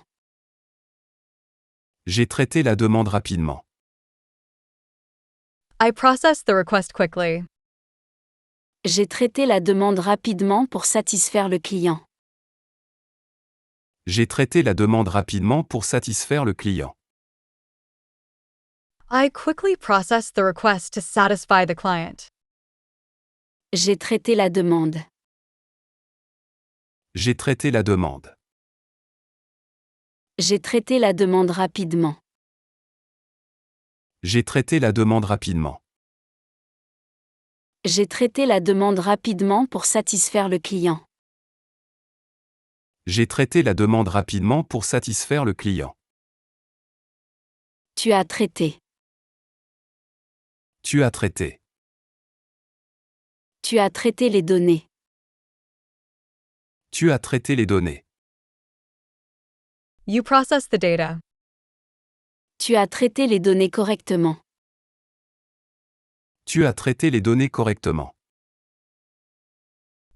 B: J'ai traité la demande rapidement.
C: I processed the request quickly.
A: J'ai traité la demande rapidement pour satisfaire le client.
B: J'ai traité la demande rapidement pour satisfaire le client.
C: I quickly processed the request to satisfy the client.
A: J'ai traité la demande.
B: J'ai traité la demande.
A: J'ai traité la demande rapidement.
B: J'ai traité la demande rapidement.
A: J'ai traité la demande rapidement pour satisfaire le client.
B: J'ai traité la demande rapidement pour satisfaire le client.
A: Tu as traité.
B: Tu as traité.
A: Tu as traité les données.
B: Tu as traité les données.
C: You processed the data.
A: Tu as traité les données correctement.
B: Tu as traité les données correctement.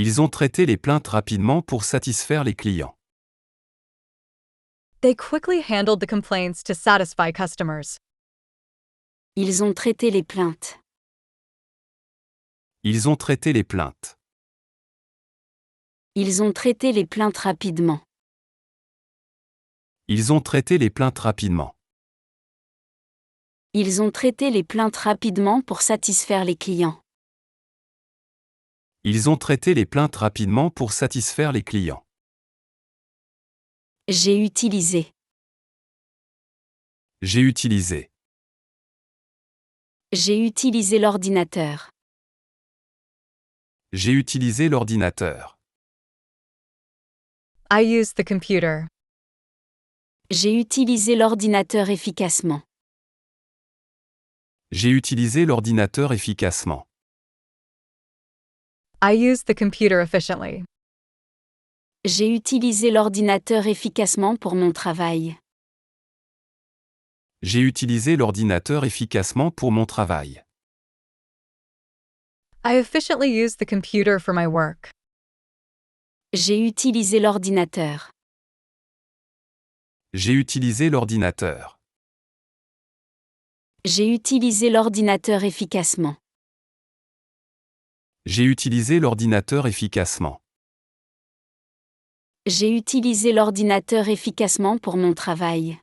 B: Ils ont traité les plaintes rapidement pour satisfaire les clients.
C: They quickly handled the complaints to satisfy customers.
A: Ils ont traité les plaintes.
B: Ils ont traité les plaintes.
A: Ils ont traité les plaintes rapidement.
B: Ils ont traité les plaintes rapidement.
A: Ils ont traité les plaintes rapidement pour satisfaire les clients.
B: Ils ont traité les plaintes rapidement pour satisfaire les clients.
A: J'ai utilisé.
B: J'ai utilisé.
A: J'ai utilisé l'ordinateur.
B: J'ai utilisé l'ordinateur.
C: I used the computer.
A: J'ai utilisé l'ordinateur efficacement.
B: J'ai utilisé l'ordinateur efficacement.
C: I used the computer efficiently.
A: J'ai utilisé l'ordinateur efficacement pour mon travail.
B: J'ai utilisé l'ordinateur efficacement pour mon travail.
C: I efficiently used the computer for my work.
A: J'ai utilisé l'ordinateur.
B: J'ai utilisé l'ordinateur.
A: J'ai utilisé l'ordinateur efficacement.
B: J'ai utilisé l'ordinateur efficacement.
A: J'ai utilisé l'ordinateur efficacement pour mon travail.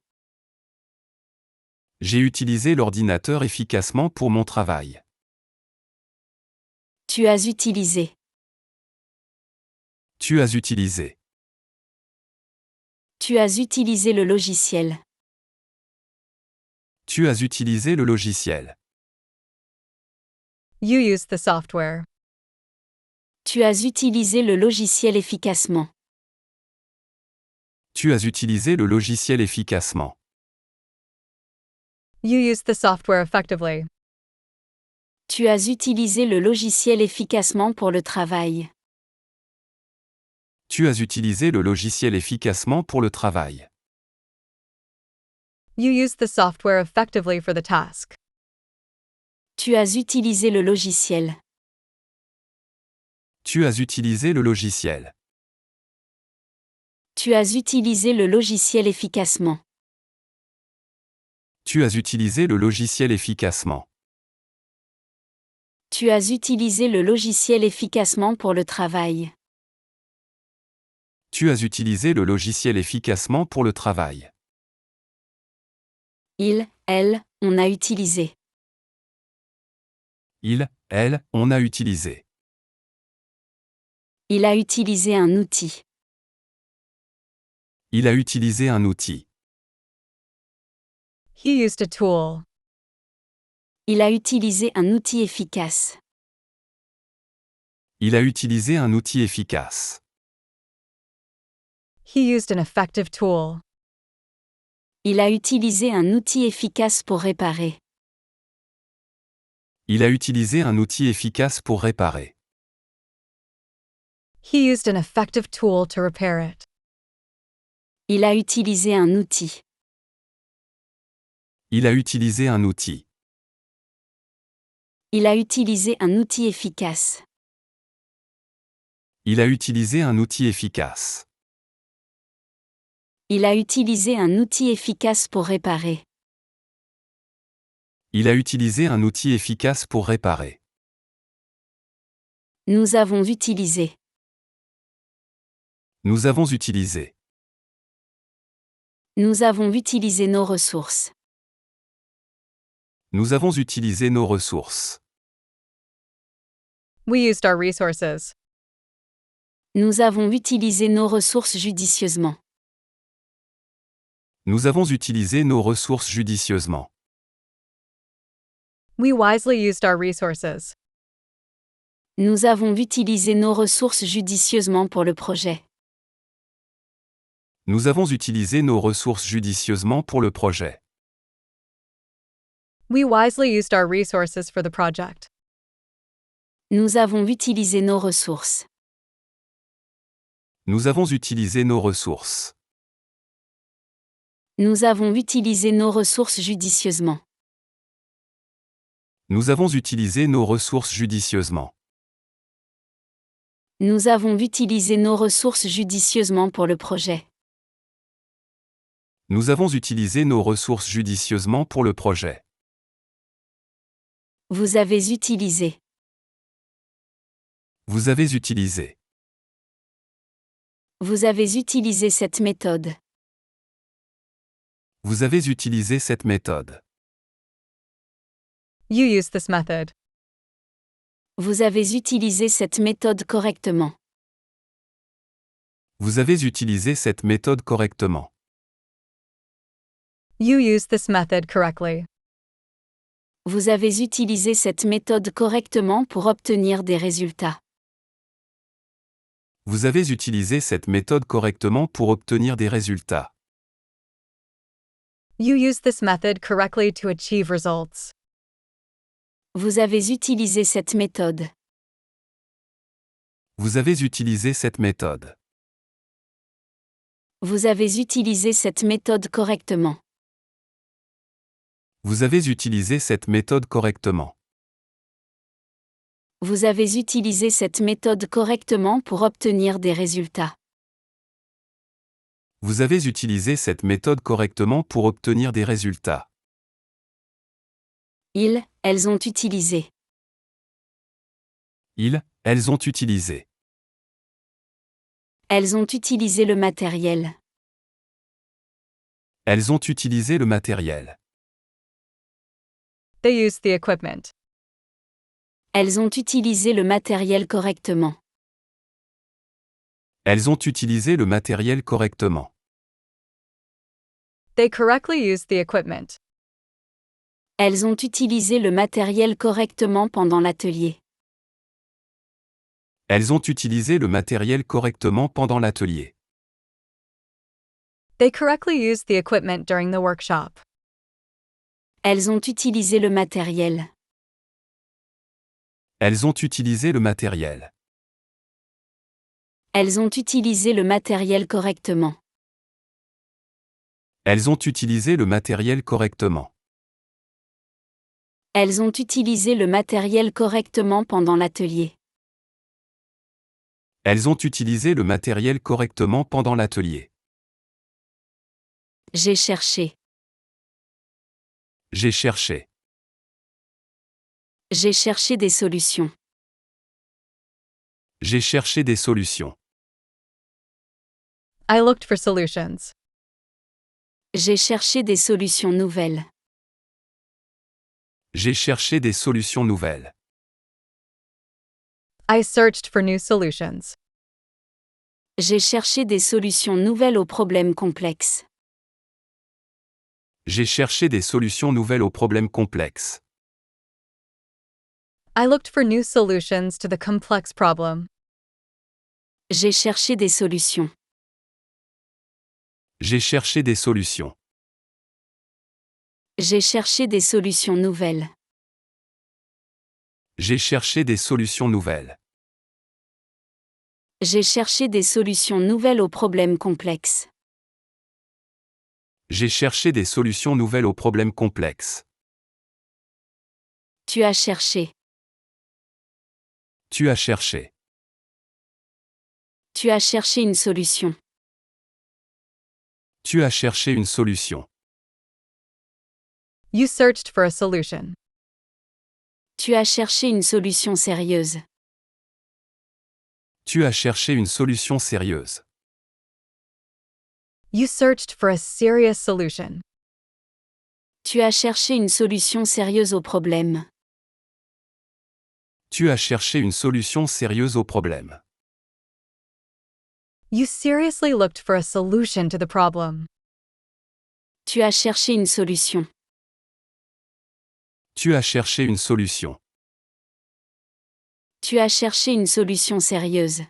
B: J'ai utilisé l'ordinateur efficacement pour mon travail.
A: Tu as utilisé.
B: Tu as utilisé.
A: Tu as utilisé le logiciel.
B: Tu as utilisé le logiciel.
C: You used the software.
A: Tu as utilisé le logiciel efficacement.
B: Tu as utilisé le logiciel efficacement.
C: You used the software effectively.
A: Tu as utilisé le logiciel efficacement pour le travail.
B: Tu as utilisé le logiciel efficacement pour le travail.
C: You used the software effectively for the task.
A: Tu as utilisé le logiciel.
B: Tu as utilisé le logiciel.
A: Tu as utilisé le logiciel efficacement.
B: Tu as utilisé le logiciel efficacement.
A: Tu as utilisé le logiciel efficacement pour le travail.
B: Tu as utilisé le logiciel efficacement pour le travail.
A: Il, elle, on a utilisé.
B: Il, elle, on a utilisé.
A: Il a utilisé un outil.
B: Il a utilisé un outil.
C: He used a tool.
A: Il a utilisé un outil efficace.
B: Il a utilisé un outil efficace.
C: He used an effective tool.
A: Il a utilisé un outil efficace pour réparer.
B: Il a utilisé un outil efficace pour réparer.
C: He used an effective tool to repair it.
A: Il a utilisé un outil.
B: Il a utilisé un outil.
A: Il a utilisé un outil efficace.
B: Il a utilisé un outil efficace.
A: Il a utilisé un outil efficace pour réparer.
B: Il a utilisé un outil efficace pour réparer.
A: Nous avons utilisé.
B: Nous avons utilisé.
A: Nous avons utilisé nos ressources.
B: Nous avons utilisé nos ressources.
C: We used our resources.
A: Nous avons utilisé nos ressources judicieusement.
B: Nous avons utilisé nos ressources judicieusement.
C: We wisely used our resources.
A: Nous avons utilisé nos ressources judicieusement pour le projet.
B: Nous avons utilisé nos ressources judicieusement pour le projet.
C: We wisely used our resources for the project.
A: Nous avons utilisé nos ressources.
B: Nous avons utilisé nos ressources.
A: Nous avons utilisé nos ressources judicieusement.
B: Nous avons utilisé nos ressources judicieusement.
A: Nous avons utilisé nos ressources judicieusement pour le projet.
B: Nous avons utilisé nos ressources judicieusement pour le projet.
A: Vous avez utilisé.
B: Vous avez utilisé.
A: Vous avez utilisé cette méthode.
B: Vous avez utilisé cette méthode.
C: You used this method.
A: Vous avez utilisé cette méthode correctement.
B: Vous avez utilisé cette méthode correctement.
C: You use this method correctly.
A: Vous avez utilisé cette méthode correctement pour obtenir des résultats.
B: Vous avez utilisé cette méthode correctement pour obtenir des résultats.
C: You use this method correctly to achieve results.
A: Vous avez utilisé cette méthode.
B: Vous avez utilisé cette méthode.
A: Vous avez utilisé cette méthode correctement.
B: Vous avez utilisé cette méthode correctement.
A: Vous avez utilisé cette méthode correctement pour obtenir des résultats.
B: Vous avez utilisé cette méthode correctement pour obtenir des résultats.
A: Elles ont utilisé.
B: Elles ont utilisé.
A: Elles ont utilisé le matériel.
B: Elles ont utilisé le matériel.
C: They used the equipment.
A: Elles ont utilisé le matériel correctement.
B: Elles ont utilisé le matériel correctement.
C: They correctly used the equipment.
A: Elles ont utilisé le matériel correctement pendant l'atelier.
B: Elles ont utilisé le matériel correctement pendant l'atelier.
C: They correctly used the equipment during the workshop.
A: Elles ont utilisé le matériel.
B: Elles ont utilisé le matériel.
A: Elles ont utilisé le matériel correctement.
B: Elles ont utilisé le matériel correctement.
A: Elles ont utilisé le matériel correctement pendant l'atelier.
B: Elles ont utilisé le matériel correctement pendant l'atelier.
A: J'ai cherché.
B: J'ai cherché.
A: J'ai cherché des solutions.
B: J'ai cherché des solutions.
C: I looked for solutions.
A: J'ai cherché des solutions nouvelles.
B: J'ai cherché des solutions nouvelles.
C: I searched for new solutions.
A: J'ai cherché des solutions nouvelles aux problèmes complexes.
B: J'ai cherché des solutions nouvelles aux problèmes complexes.
C: I looked for new solutions to the complex problem.
A: J'ai cherché des solutions.
B: J'ai cherché des solutions.
A: J'ai cherché des solutions nouvelles.
B: J'ai cherché des solutions nouvelles.
A: J'ai cherché des solutions nouvelles aux problèmes complexes.
B: J'ai cherché des solutions nouvelles aux problèmes complexes.
A: Tu as cherché.
B: Tu as cherché.
A: Tu as cherché une solution.
B: Tu as cherché une solution.
C: You searched for a solution.
A: Tu as cherché une solution sérieuse.
B: Tu as cherché une solution sérieuse.
C: You searched for a serious solution.
A: Tu as cherché une solution sérieuse au problème.
B: Tu as cherché une solution sérieuse au problème.
C: You seriously looked for a solution to the problem.
A: Tu as cherché une solution.
B: Tu as cherché une solution.
A: Tu as cherché une solution sérieuse.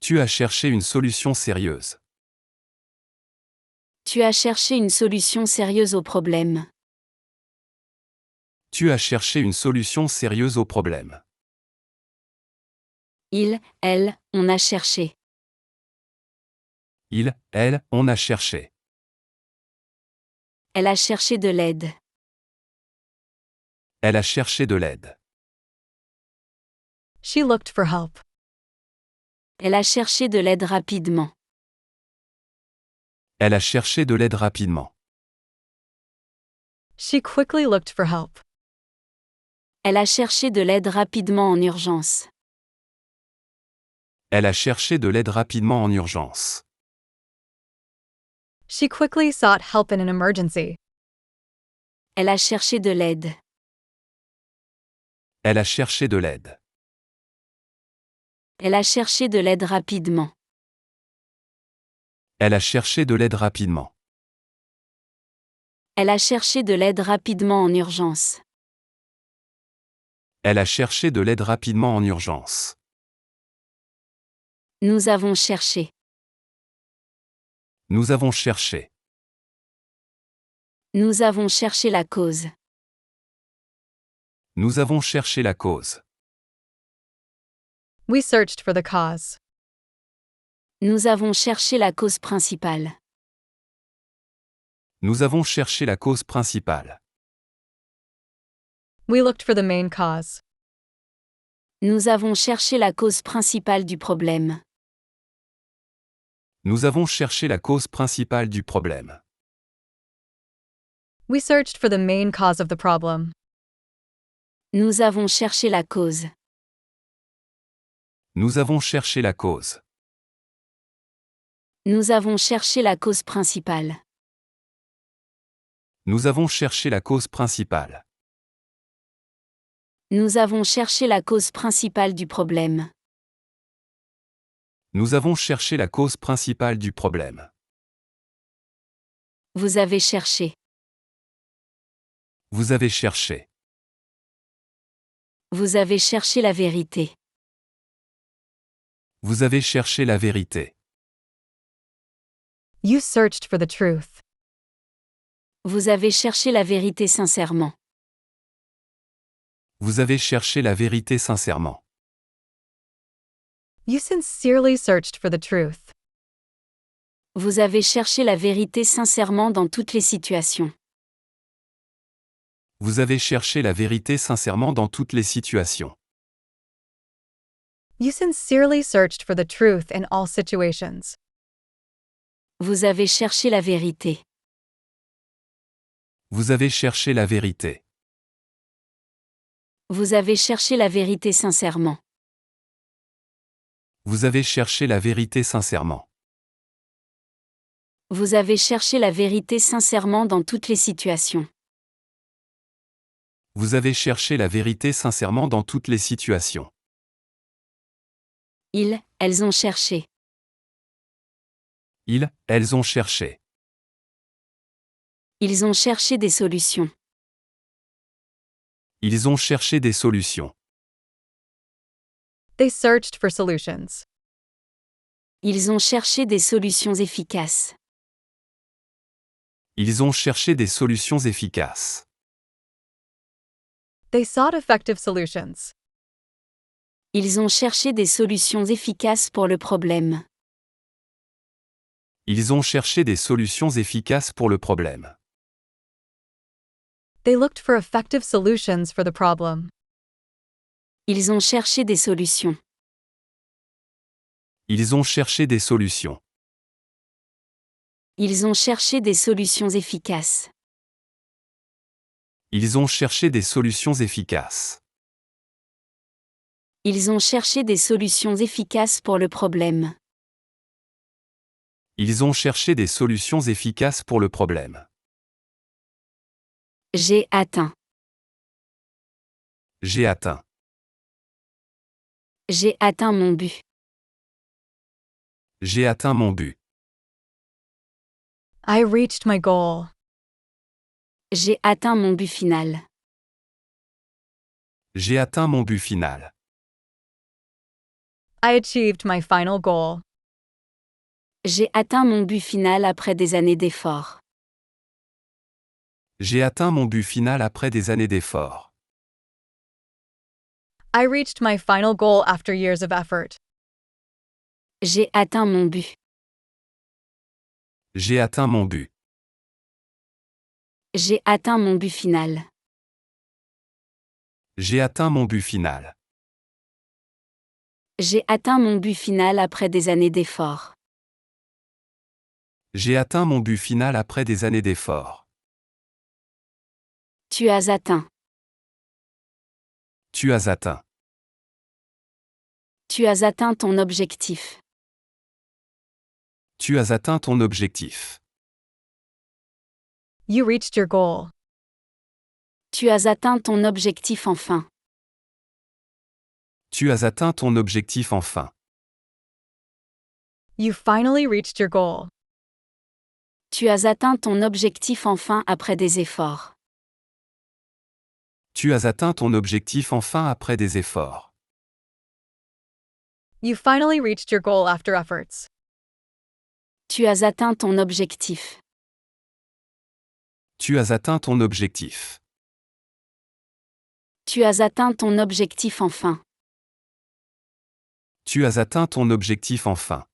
B: Tu as cherché une solution sérieuse.
A: Tu as cherché une solution sérieuse au problème.
B: Tu as cherché une solution sérieuse au problème.
A: Elle, on a cherché.
B: Elle, on a cherché.
A: Elle a cherché de l'aide.
B: Elle a cherché de l'aide.
C: She looked for help.
A: Elle a cherché de l'aide rapidement.
B: Elle a cherché de l'aide rapidement.
C: She quickly looked for help.
A: Elle a cherché de l'aide rapidement en urgence.
B: Elle a cherché de l'aide rapidement en urgence.
C: She quickly sought help in an emergency.
A: Elle a cherché de l'aide.
B: Elle a cherché de l'aide.
A: Elle a cherché de l'aide rapidement.
B: Elle a cherché de l'aide rapidement.
A: Elle a cherché de l'aide rapidement en urgence.
B: Elle a cherché de l'aide rapidement en urgence.
A: Nous avons cherché.
B: Nous avons cherché.
A: Nous avons cherché la cause.
B: Nous avons cherché la cause.
C: We searched for the cause.
A: Nous avons cherché la cause principale.
B: Nous avons cherché la cause principale.
C: We looked for the main cause.
A: Nous avons cherché la cause principale du problème.
B: Nous avons cherché la cause principale du problème.
C: We searched for the main cause of the problem.
A: Nous avons cherché la cause.
B: Nous avons cherché la cause.
A: Nous avons cherché la cause principale.
B: Nous avons cherché la cause principale.
A: Nous avons cherché la cause principale du problème.
B: Nous avons cherché la cause principale du problème.
A: Vous avez cherché.
B: Vous avez cherché.
A: Vous avez cherché la vérité.
B: Vous avez cherché la vérité.
C: You searched for the truth.
A: Vous avez cherché la vérité sincèrement.
B: Vous avez cherché la vérité sincèrement.
C: You sincerely searched for the truth.
A: Vous avez cherché la vérité sincèrement dans toutes les situations.
B: Vous avez cherché la vérité sincèrement dans toutes les situations.
C: You sincerely searched for the truth in all situations.
A: Vous avez cherché la vérité.
B: Vous avez cherché la vérité.
A: Vous avez cherché la vérité sincèrement.
B: Vous avez cherché la vérité sincèrement.
A: Vous avez cherché la vérité sincèrement dans toutes les situations.
B: Vous avez cherché la vérité sincèrement dans toutes les situations.
A: Elles ont cherché.
B: Elles ont cherché.
A: Ils ont cherché des solutions.
B: Ils ont cherché des solutions.
C: They searched for solutions.
A: Ils ont cherché des solutions efficaces.
B: Ils ont cherché des solutions efficaces.
C: They sought effective solutions.
A: Ils ont cherché des solutions efficaces pour le problème.
B: Ils ont cherché des solutions efficaces pour le problème.
C: They looked for effective solutions for the problem.
A: Ils ont cherché des solutions.
B: Ils ont cherché des solutions.
A: Ils ont cherché des solutions efficaces.
B: Ils ont cherché des solutions efficaces.
A: Ils ont cherché des solutions efficaces pour le problème.
B: Ils ont cherché des solutions efficaces pour le problème.
A: J'ai atteint.
B: J'ai atteint.
A: J'ai atteint mon but.
B: J'ai atteint mon but.
C: I reached my goal.
A: J'ai atteint mon but final.
B: J'ai atteint mon but final.
C: I achieved my final goal.
A: J'ai atteint mon but final après des années d'efforts.
B: J'ai atteint mon but final après des années d'efforts.
C: I reached my final goal after years of effort.
A: J'ai atteint mon but.
B: J'ai atteint mon but.
A: J'ai atteint mon but final.
B: J'ai atteint mon but final.
A: J'ai atteint mon but final après des années d'efforts.
B: J'ai atteint mon but final après des années d'efforts.
A: Tu as atteint.
B: Tu as atteint.
A: Tu as atteint ton objectif.
B: Tu as atteint ton objectif.
C: You reached your goal.
A: Tu as atteint ton objectif enfin.
B: Tu as atteint ton objectif enfin.
C: You finally reached your goal.
A: Tu as atteint ton objectif enfin après des efforts.
B: Tu as atteint ton objectif enfin après des efforts.
C: You finally reached your goal after efforts.
A: Tu as atteint ton objectif.
B: Tu as atteint ton objectif.
A: Tu as atteint ton objectif enfin.
B: Tu as atteint ton objectif enfin.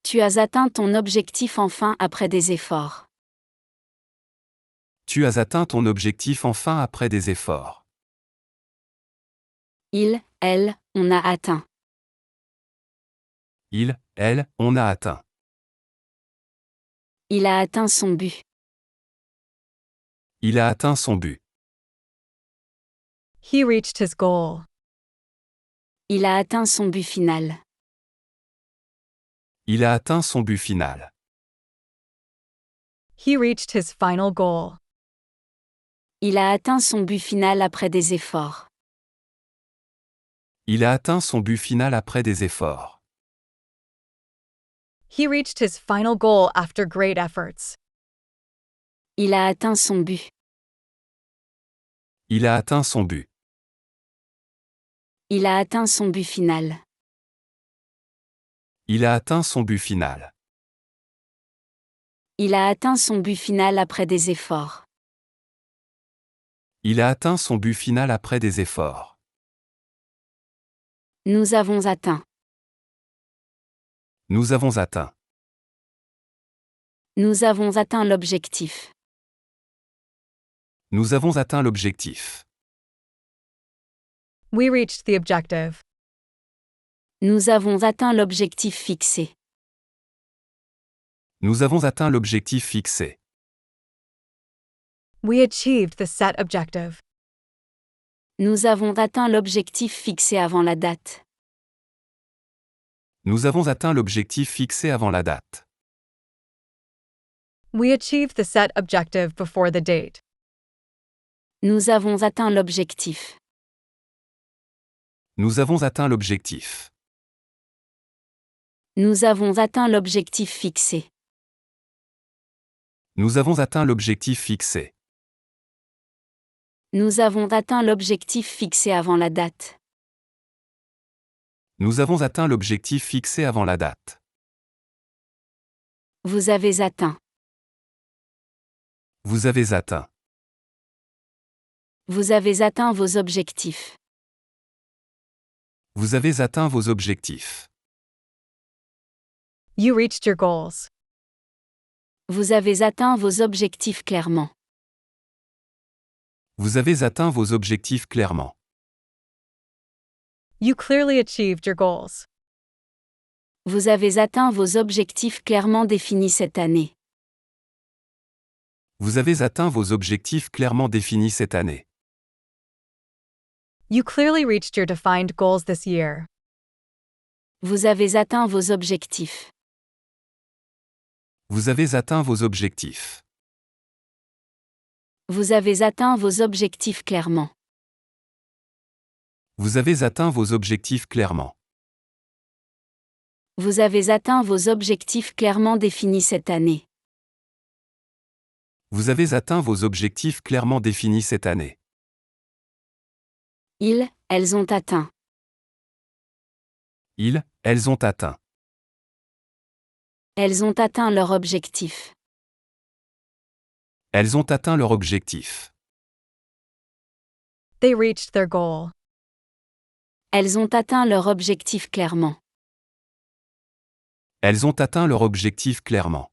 A: Tu as atteint ton objectif enfin après des efforts.
B: Tu as atteint ton objectif enfin après des efforts.
A: Il, elle, on a atteint.
B: Il, elle, on a atteint.
A: Il a atteint son but.
B: Il a atteint son but.
C: He reached his goal.
A: Il a atteint son but final.
B: Il a atteint son but final.
C: He reached his final goal.
A: Il a atteint son but final après des efforts.
B: Il a atteint son but final après des efforts.
C: He reached his final goal after great efforts.
A: Il a atteint son but.
B: Il a atteint son but.
A: Il a atteint son but final.
B: Il a atteint son but final.
A: Il a atteint son but final après des efforts.
B: Il a atteint son but final après des efforts.
A: Nous avons atteint.
B: Nous avons atteint.
A: Nous avons atteint l'objectif.
B: Nous avons atteint l'objectif.
C: We reached the objective.
A: Nous avons atteint l'objectif fixé.
B: Nous avons atteint l'objectif fixé.
C: We achieved the set objective.
A: Nous avons atteint l'objectif fixé avant la date.
B: Nous avons atteint l'objectif fixé avant la date.
C: We achieved the set objective before the date.
A: Nous avons atteint l'objectif.
B: Nous avons atteint l'objectif.
A: Nous avons atteint l'objectif fixé.
B: Nous avons atteint l'objectif fixé.
A: Nous avons atteint l'objectif fixé avant la date.
B: Nous avons atteint l'objectif fixé avant la date.
A: Vous avez atteint.
B: Vous avez atteint.
A: Vous avez atteint vos objectifs.
B: Vous avez atteint vos objectifs.
C: You reached your goals.
A: Vous avez atteint vos objectifs clairement.
B: Vous avez atteint vos objectifs clairement.
C: You clearly achieved your goals.
A: Vous avez atteint vos objectifs clairement définis cette année.
B: Vous avez atteint vos objectifs clairement définis cette année.
C: You clearly reached your defined goals this year.
A: Vous avez atteint vos objectifs.
B: Vous avez atteint vos objectifs.
A: Vous avez atteint vos objectifs clairement.
B: Vous avez atteint vos objectifs clairement.
A: Vous avez atteint vos objectifs clairement définis cette année.
B: Vous avez atteint vos objectifs clairement définis cette année.
A: Ils, elles ont atteint.
B: Ils, elles ont atteint.
A: Elles ont atteint leur objectif.
B: Elles ont atteint leur objectif.
C: They reached their goal.
A: Elles ont atteint leur objectif clairement.
B: Elles ont atteint leur objectif clairement.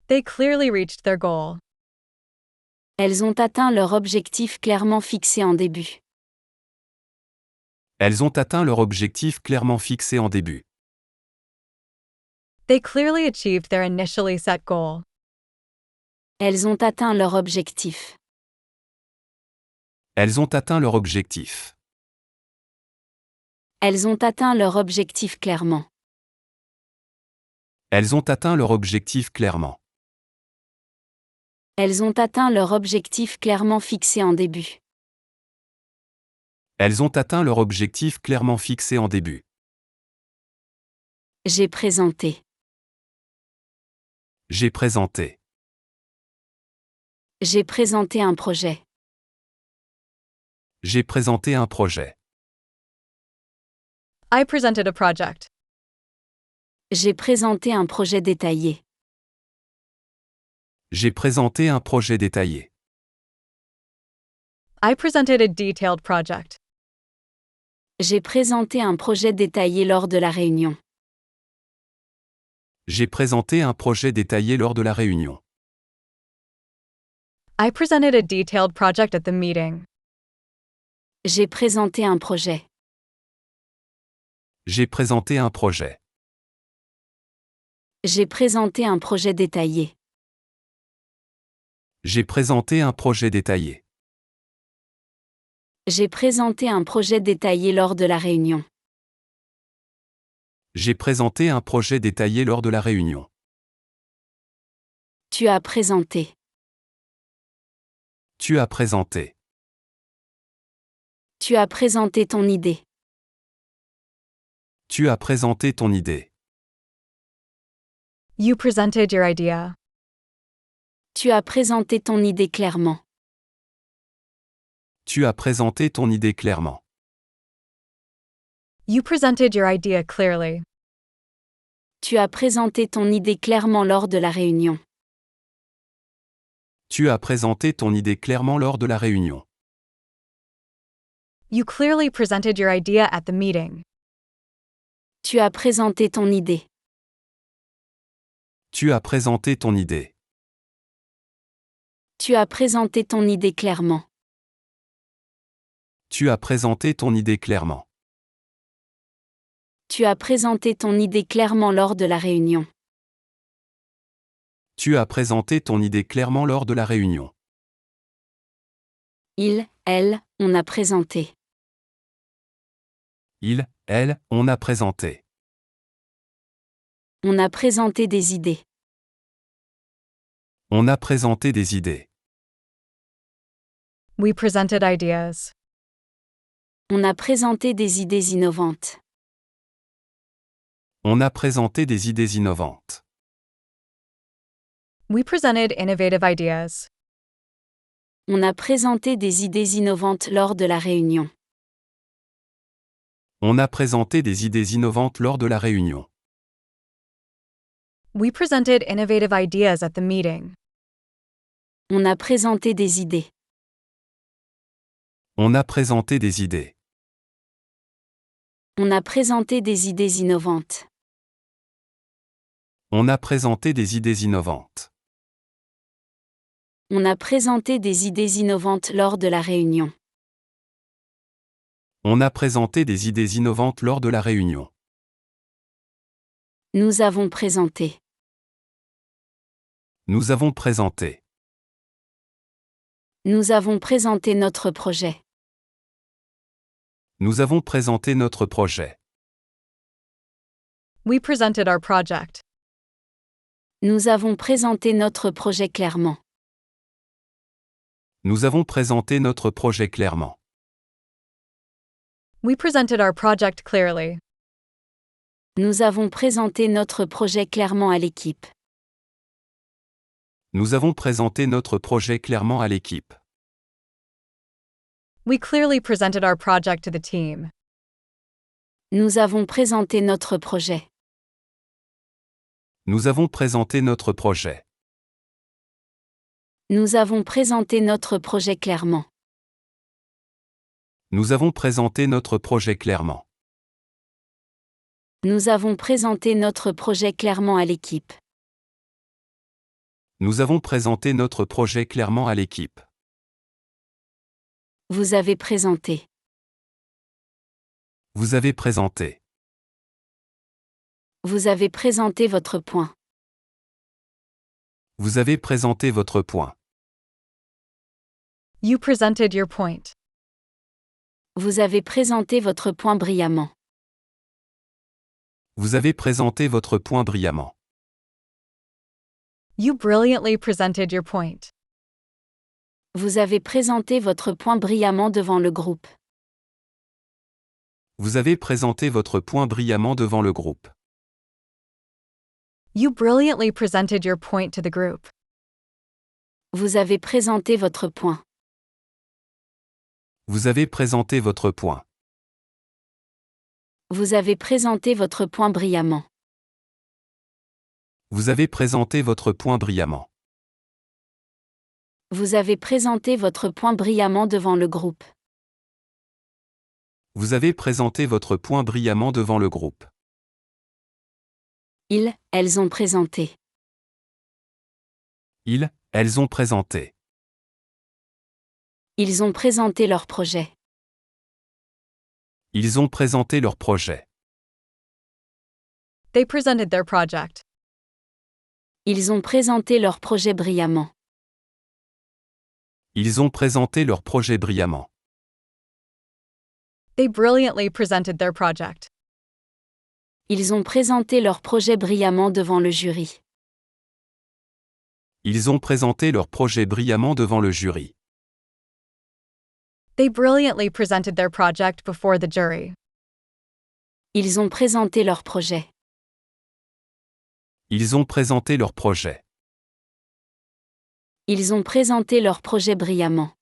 C: They clearly reached their goal.
A: Elles ont atteint leur objectif clairement fixé en début.
B: Elles ont atteint leur objectif clairement fixé en début.
C: They clearly achieved their initially set goal.
A: Elles ont atteint leur objectif.
B: Elles ont atteint leur objectif.
A: Elles ont atteint leur objectif clairement.
B: Elles ont atteint leur objectif clairement.
A: Elles ont atteint leur objectif clairement fixé en début.
B: Elles ont atteint leur objectif clairement fixé en début.
A: J'ai présenté.
B: J'ai présenté.
A: J'ai présenté un projet.
B: J'ai présenté un projet.
C: I presented a project.
A: J'ai présenté un projet détaillé.
B: J'ai présenté un projet détaillé.
C: I presented a detailed project.
A: J'ai présenté un projet détaillé lors de la réunion.
B: J'ai présenté un projet détaillé lors de la réunion.
C: I presented a detailed project at the meeting.
A: J'ai présenté un projet.
B: J'ai présenté un projet.
A: J'ai présenté un projet détaillé.
B: J'ai présenté un projet détaillé.
A: J'ai présenté un projet détaillé lors de la réunion.
B: J'ai présenté un projet détaillé lors de la réunion.
A: Tu as présenté.
B: Tu as présenté.
A: Tu as présenté ton idée.
B: Tu as présenté ton idée.
C: You presented your idea.
A: Tu as présenté ton idée clairement.
B: Tu as présenté ton idée clairement.
C: You presented your idea clearly.
A: Tu as présenté ton idée clairement lors de la réunion.
B: Tu as présenté ton idée clairement lors de la réunion.
C: You clearly presented your idea at the meeting.
A: Tu as présenté ton idée.
B: Tu as présenté ton idée.
A: Tu as présenté ton idée clairement.
B: Tu as présenté ton idée clairement.
A: Tu as présenté ton idée clairement lors de la réunion.
B: Tu as présenté ton idée clairement lors de la réunion.
A: Il, elle, on a présenté.
B: Il, elle, on a présenté.
A: On a présenté des idées.
B: On a présenté des idées.
C: We presented ideas.
A: On a présenté des idées innovantes.
B: On a présenté des idées innovantes.
C: We presented innovative ideas.
A: On a présenté des idées innovantes lors de la réunion.
B: On a présenté des idées innovantes lors de la réunion.
C: We presented innovative ideas at the meeting.
A: On a présenté des idées.
B: On a présenté des idées.
A: On a présenté des idées innovantes.
B: On a présenté des idées innovantes.
A: On a présenté des idées innovantes lors de la réunion.
B: On a présenté des idées innovantes lors de la réunion.
A: Nous avons présenté.
B: Nous avons présenté.
A: Nous avons présenté notre projet.
B: Nous avons présenté notre projet.
C: We presented our project.
A: Nous avons présenté notre projet clairement.
B: Nous avons présenté notre projet clairement.
C: We presented our project clearly.
A: Nous avons présenté notre projet clairement à l'équipe.
B: Nous avons présenté notre projet clairement à l'équipe.
C: We clearly presented our project to the team.
A: Nous avons présenté notre projet.
B: Nous avons présenté notre projet.
A: Nous avons présenté notre projet clairement.
B: Nous avons présenté notre projet clairement.
A: Nous avons présenté notre projet clairement à l'équipe.
B: Nous avons présenté notre projet clairement à l'équipe.
A: Vous avez présenté.
B: Vous avez présenté.
A: Vous avez présenté votre point.
B: Vous avez présenté votre point.
C: You presented your point.
A: Vous avez présenté votre point brillamment.
B: Vous avez présenté votre point brillamment.
C: You brilliantly presented your point.
A: Vous avez présenté votre point brillamment devant le groupe.
B: Vous avez présenté votre point brillamment devant le groupe.
C: You brilliantly presented your point to the group.
A: Vous avez présenté votre point.
B: Vous avez présenté votre point.
A: Vous avez présenté votre point brillamment.
B: Vous avez présenté votre point brillamment.
A: Vous avez présenté votre point brillamment devant le groupe.
B: Vous avez présenté votre point brillamment devant le groupe.
A: Elles ont présenté.
B: Elles ont présenté.
A: Ils ont présenté leur projet.
B: Ils ont présenté leur projet.
C: They presented their project.
A: Ils ont présenté leur projet brillamment.
B: Ils ont présenté leur projet brillamment.
C: They brilliantly presented their project.
A: Ils ont présenté leur projet brillamment devant le jury.
B: Ils ont présenté leur projet brillamment devant le jury.
C: They brilliantly presented their project before the jury.
A: Ils ont présenté leur projet.
B: Ils ont présenté leur projet.
A: Ils ont présenté leur projet brillamment.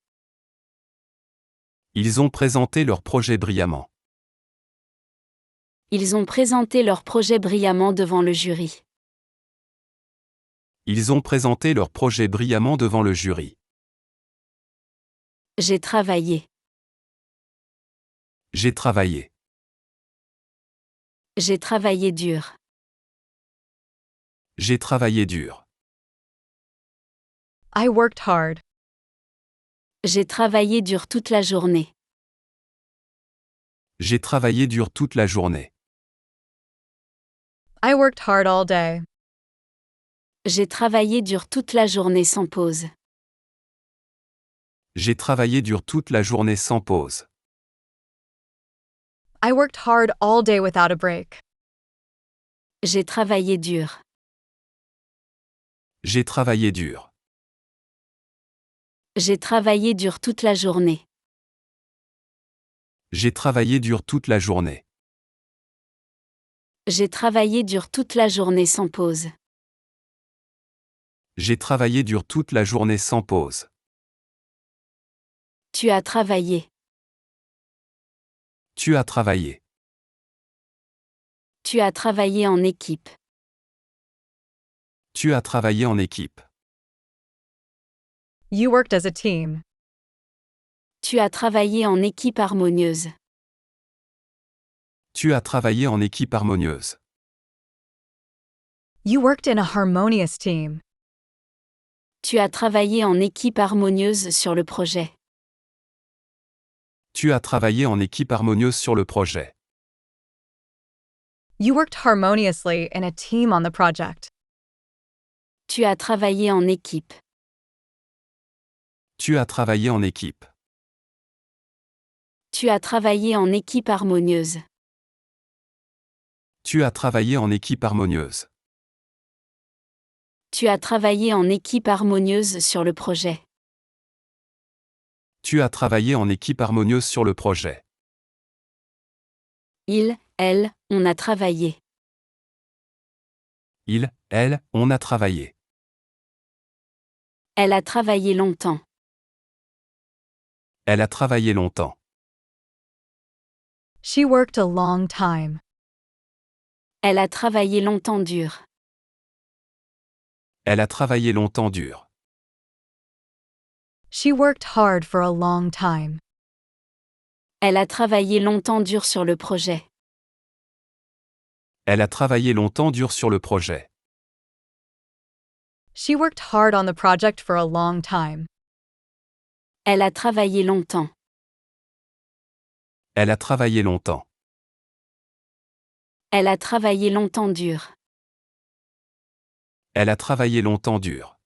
B: Ils ont présenté leur projet brillamment.
A: Ils ont présenté leur projet brillamment devant le jury.
B: Ils ont présenté leur projet brillamment devant le jury.
A: J'ai travaillé.
B: J'ai travaillé.
A: J'ai travaillé dur.
B: J'ai travaillé dur.
C: I worked hard.
A: J'ai travaillé dur toute la journée.
B: J'ai travaillé dur toute la journée.
C: I worked hard all day.
A: J'ai travaillé dur toute la journée sans pause.
B: J'ai travaillé dur toute la journée sans pause.
C: I worked hard all day without a break.
A: J'ai travaillé dur.
B: J'ai travaillé dur.
A: J'ai travaillé dur toute la journée.
B: J'ai travaillé dur toute la journée.
A: J'ai travaillé dur toute la journée sans pause.
B: J'ai travaillé dur toute la journée sans pause.
A: Tu as travaillé.
B: Tu as travaillé.
A: Tu as travaillé en équipe.
B: Tu as travaillé en équipe.
C: You worked as a team.
A: Tu as travaillé en équipe harmonieuse.
B: Tu as travaillé en équipe harmonieuse.
C: You worked in a harmonious team.
A: Tu as travaillé en équipe harmonieuse sur le projet.
B: Tu as travaillé en équipe harmonieuse sur le projet.
C: You worked harmoniously in a team on the project.
A: Tu as travaillé en équipe.
B: Tu as travaillé en équipe.
A: Tu as travaillé en équipe harmonieuse.
B: Tu as travaillé en équipe harmonieuse.
A: Tu as travaillé en équipe harmonieuse sur le projet.
B: Tu as travaillé en équipe harmonieuse sur le projet.
A: Elle, on a travaillé.
B: Elle, on a travaillé.
A: Elle a travaillé longtemps.
B: Elle a travaillé longtemps.
C: She worked a long time.
A: Elle a travaillé longtemps dur.
B: Elle a travaillé longtemps dur.
C: She worked hard for a long time.
A: Elle a travaillé longtemps dur sur le projet.
B: Elle a travaillé longtemps dur sur le projet.
C: She worked hard on the project for a long time.
A: Elle a travaillé longtemps.
B: Elle a travaillé longtemps.
A: Elle a travaillé longtemps dur.
B: Elle a travaillé longtemps dur.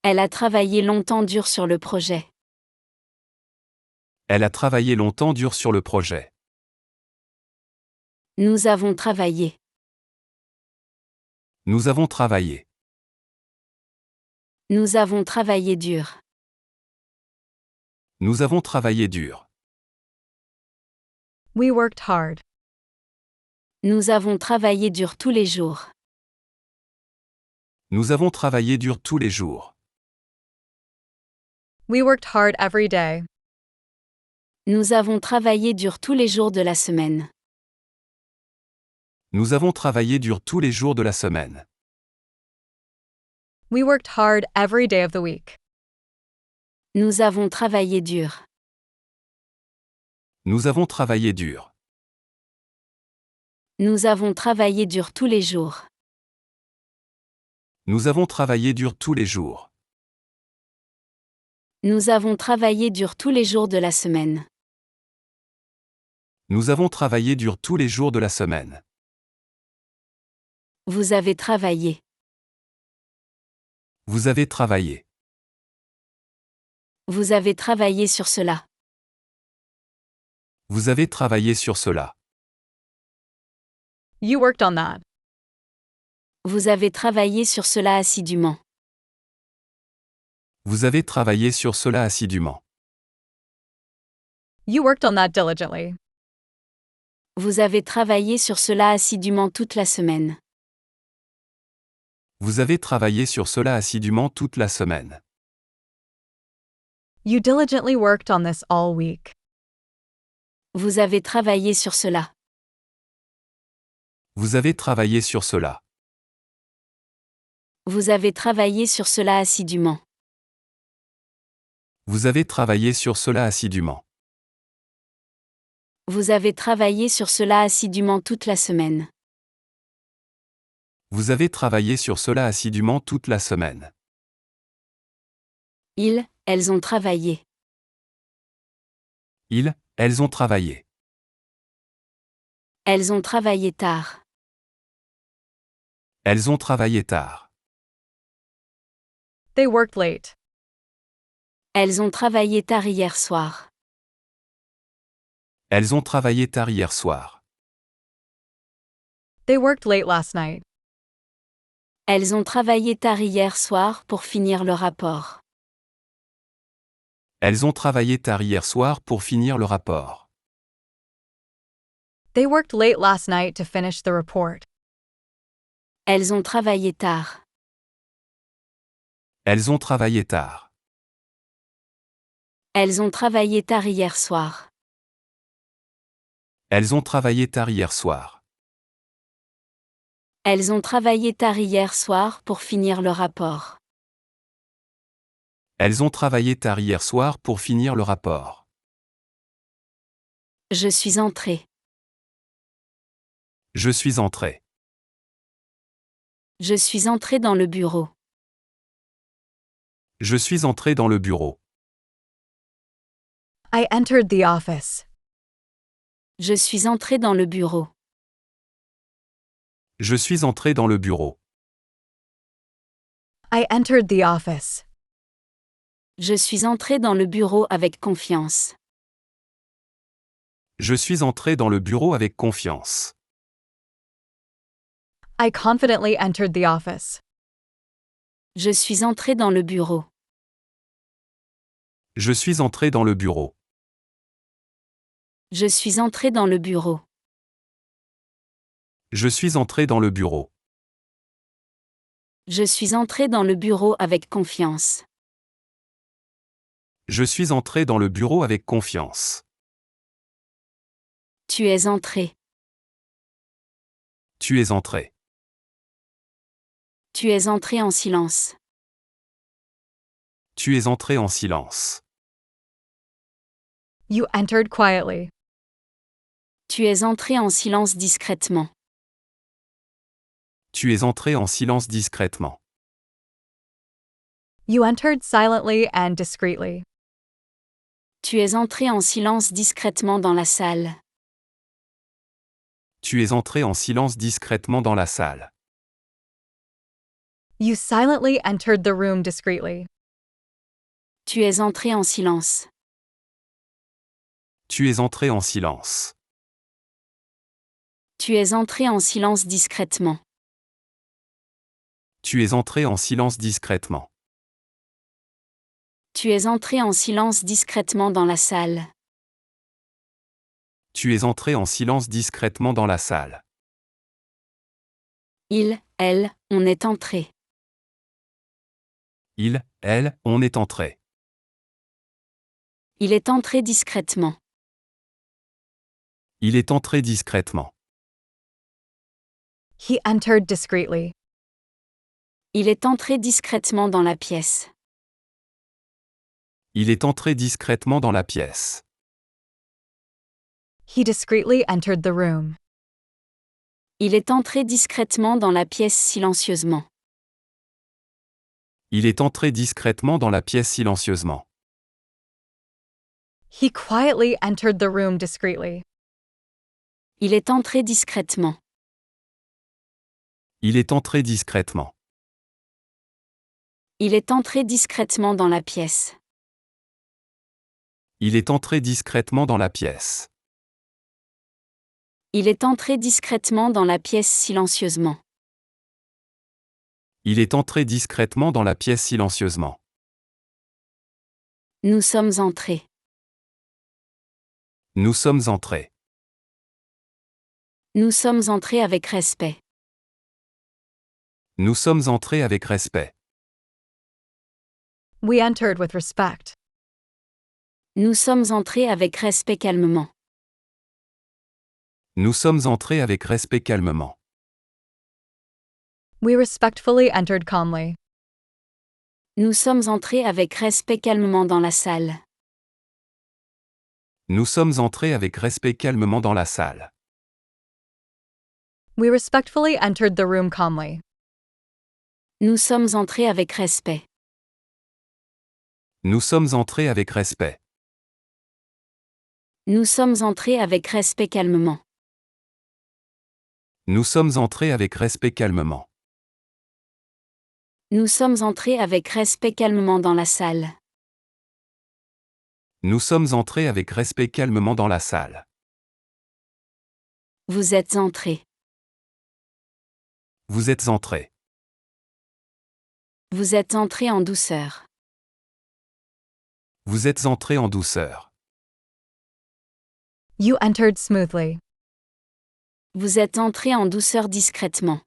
A: Elle a travaillé longtemps dur sur le projet.
B: Elle a travaillé longtemps dur sur le projet.
A: Nous avons travaillé.
B: Nous avons travaillé.
A: Nous avons travaillé dur.
B: Nous avons travaillé dur.
C: We worked hard.
A: Nous avons travaillé dur tous les jours.
B: Nous avons travaillé dur tous les jours.
C: We worked hard every day.
A: Nous avons travaillé dur tous les jours de la semaine.
B: Nous avons travaillé dur tous les jours de la semaine.
C: We worked hard every day of the week.
A: Nous avons travaillé dur.
B: Nous avons travaillé dur.
A: Nous avons travaillé dur tous les jours.
B: Nous avons travaillé dur tous les jours.
A: Nous avons travaillé dur tous les jours de la semaine.
B: Nous avons travaillé dur tous les jours de la semaine.
A: Vous avez travaillé.
B: Vous avez travaillé.
A: Vous avez travaillé sur cela.
B: Vous avez travaillé sur cela.
C: You worked on that.
A: Vous avez travaillé sur cela assidûment.
B: Vous avez travaillé sur cela assidûment.
C: You worked on that diligently.
A: Vous avez travaillé sur cela assidûment toute la semaine.
B: Vous avez travaillé sur cela assidûment toute la semaine.
C: You diligently worked on this all week.
A: Vous avez travaillé sur cela.
B: Vous avez travaillé sur cela.
A: Vous avez travaillé sur cela assidûment.
B: Vous avez travaillé sur cela assidûment.
A: Vous avez travaillé sur cela assidûment toute la semaine.
B: Vous avez travaillé sur cela assidûment toute la semaine.
A: Elles ont travaillé.
B: Elles ont travaillé.
A: Elles ont travaillé tard.
B: Elles ont travaillé tard.
C: They worked late.
A: Elles ont travaillé tard hier soir.
B: Elles ont travaillé tard hier soir.
C: They worked late last night.
A: Elles ont travaillé tard hier soir pour finir le rapport.
B: Elles ont travaillé tard hier soir pour finir le rapport.
C: They worked late last night to finish the report.
A: Elles ont travaillé tard.
B: Elles ont travaillé tard.
A: Elles ont travaillé tard hier soir.
B: Elles ont travaillé tard hier soir.
A: Elles ont travaillé tard hier soir pour finir le rapport.
B: Elles ont travaillé tard hier soir pour finir le rapport.
A: Je suis entré.
B: Je suis entré.
A: Je suis entré dans le bureau.
B: Je suis entré dans le bureau.
C: I entered the office.
A: Je suis entré dans le bureau.
B: Je suis entré dans le bureau.
C: I entered the office.
A: Je suis entré dans le bureau avec confiance.
B: Je suis entré dans le bureau avec confiance.
C: I confidently entered the office.
A: Je suis entré dans le bureau.
B: Je suis entré dans le bureau.
A: Je suis entré dans le bureau.
B: Je suis entré dans le bureau.
A: Je suis entré dans le bureau avec confiance.
B: Je suis entré dans le bureau avec confiance.
A: Tu es entré.
B: Tu es entré.
A: Tu es entré en silence.
B: Tu es entré en silence.
C: You entered quietly.
A: Tu es entré en silence discrètement.
B: Tu es entré en silence discrètement.
C: You entered silently and discreetly.
A: Tu es entré en silence discrètement dans la salle.
B: Tu es entré en silence discrètement dans la salle.
C: You silently entered the room discreetly.
A: Tu es entré en silence.
B: Tu es entré en silence.
A: Tu es entré en silence discrètement.
B: Tu es entré en silence discrètement.
A: Tu es entré en silence discrètement dans la salle.
B: Tu es entré en silence discrètement dans la salle.
A: Il, elle, on est entré.
B: Il, elle, on est entré.
A: Il est entré discrètement.
B: Il est entré discrètement.
C: He entered discreetly.
A: Il est entré discrètement dans la pièce.
B: Il est entré discrètement dans la pièce.
C: He discreetly entered the room.
A: Il est entré discrètement dans la pièce silencieusement.
B: Il est entré discrètement dans la pièce silencieusement.
C: He quietly entered the room discreetly.
A: Il est entré discrètement.
B: Il est entré discrètement.
A: Il est entré discrètement dans la pièce.
B: Il est entré discrètement dans la pièce.
A: Il est entré discrètement dans la pièce silencieusement.
B: Il est entré discrètement dans la pièce silencieusement.
A: Nous sommes entrés.
B: Nous sommes entrés.
A: Nous sommes entrés avec respect.
B: Nous sommes entrés avec respect.
C: We entered with respect.
A: Nous sommes entrés avec respect calmement.
B: Nous sommes entrés avec respect calmement.
C: We respectfully entered calmly.
A: Nous sommes entrés avec respect calmement dans la salle.
B: Nous sommes entrés avec respect calmement dans la salle.
C: We respectfully entered the room calmly.
A: Nous sommes entrés avec respect.
B: Nous sommes entrés avec respect.
A: Nous sommes entrés avec respect calmement.
B: Nous sommes entrés avec respect calmement.
A: Nous sommes entrés avec respect calmement dans la salle.
B: Nous sommes entrés avec respect calmement dans la salle.
A: Vous êtes entrés.
B: Vous êtes entrés.
A: Vous êtes entrés en douceur.
B: Vous êtes entrés en douceur.
C: You entered smoothly.
A: Vous êtes entrés en douceur discrètement.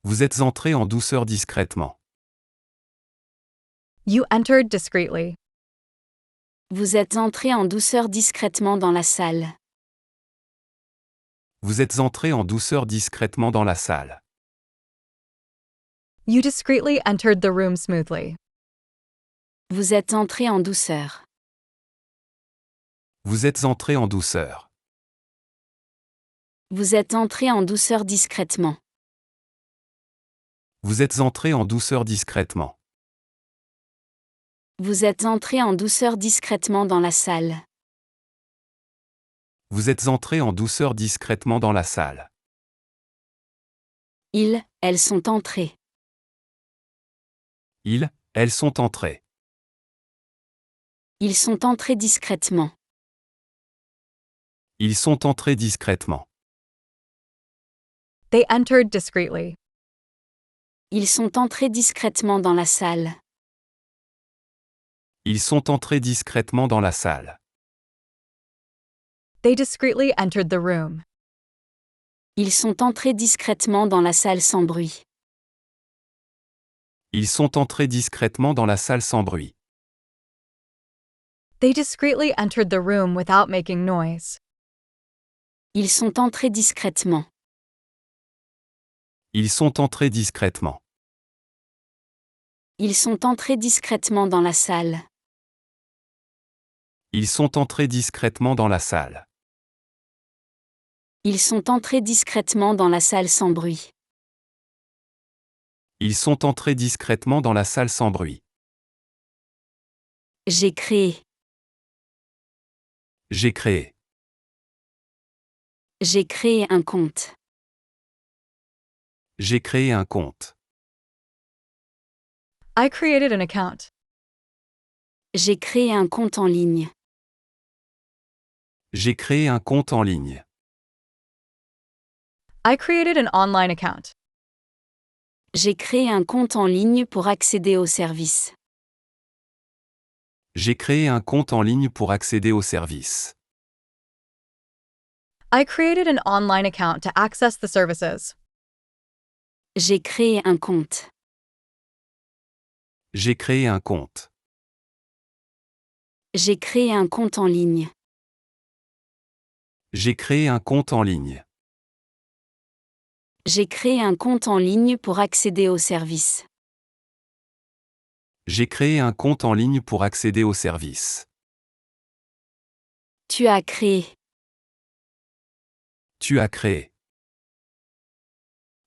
B: Vous êtes entrés en douceur discrètement.
C: You entered discreetly.
A: Vous êtes entrés en douceur discrètement dans la salle.
B: Vous êtes entrés en douceur discrètement dans la salle.
C: You discreetly entered the room smoothly.
A: Vous êtes entrés en douceur.
B: Vous êtes entrés en douceur.
A: Vous êtes entrés en douceur discrètement.
B: Vous êtes entrés en douceur discrètement.
A: Vous êtes entrés en douceur discrètement dans la salle.
B: Vous êtes entrés en douceur discrètement dans la salle.
A: Ils, elles sont entrés.
B: Ils, elles sont entrés.
A: Ils sont entrés discrètement.
B: Ils sont entrés discrètement.
C: They entered discreetly.
A: Ils sont entrés discrètement dans la salle.
B: Ils sont entrés discrètement dans la salle.
C: They discreetly entered the room.
A: Ils sont entrés discrètement dans la salle sans bruit.
B: Ils sont entrés discrètement dans la salle sans bruit.
C: They discreetly entered the room without making noise.
A: Ils sont entrés discrètement.
B: Ils sont entrés discrètement.
A: Ils sont entrés discrètement dans la salle.
B: Ils sont entrés discrètement dans la salle.
A: Ils sont entrés discrètement dans la salle sans bruit.
B: Ils sont entrés discrètement dans la salle sans bruit.
A: J'ai créé.
B: J'ai créé.
A: J'ai créé un compte.
B: J'ai créé un compte.
C: I created an account.
A: J'ai créé un compte en ligne.
B: J'ai créé un compte en ligne.
C: I created an online account.
A: J'ai créé un compte en ligne pour accéder aux services.
B: J'ai créé un compte en ligne pour accéder aux services.
C: I created an online account to access the services.
A: J'ai créé un compte.
B: J'ai créé un compte.
A: J'ai créé un compte en ligne.
B: J'ai créé un compte en ligne.
A: J'ai créé un compte en ligne pour accéder aux services.
B: J'ai créé un compte en ligne pour accéder aux services.
A: Tu as créé.
B: Tu as créé.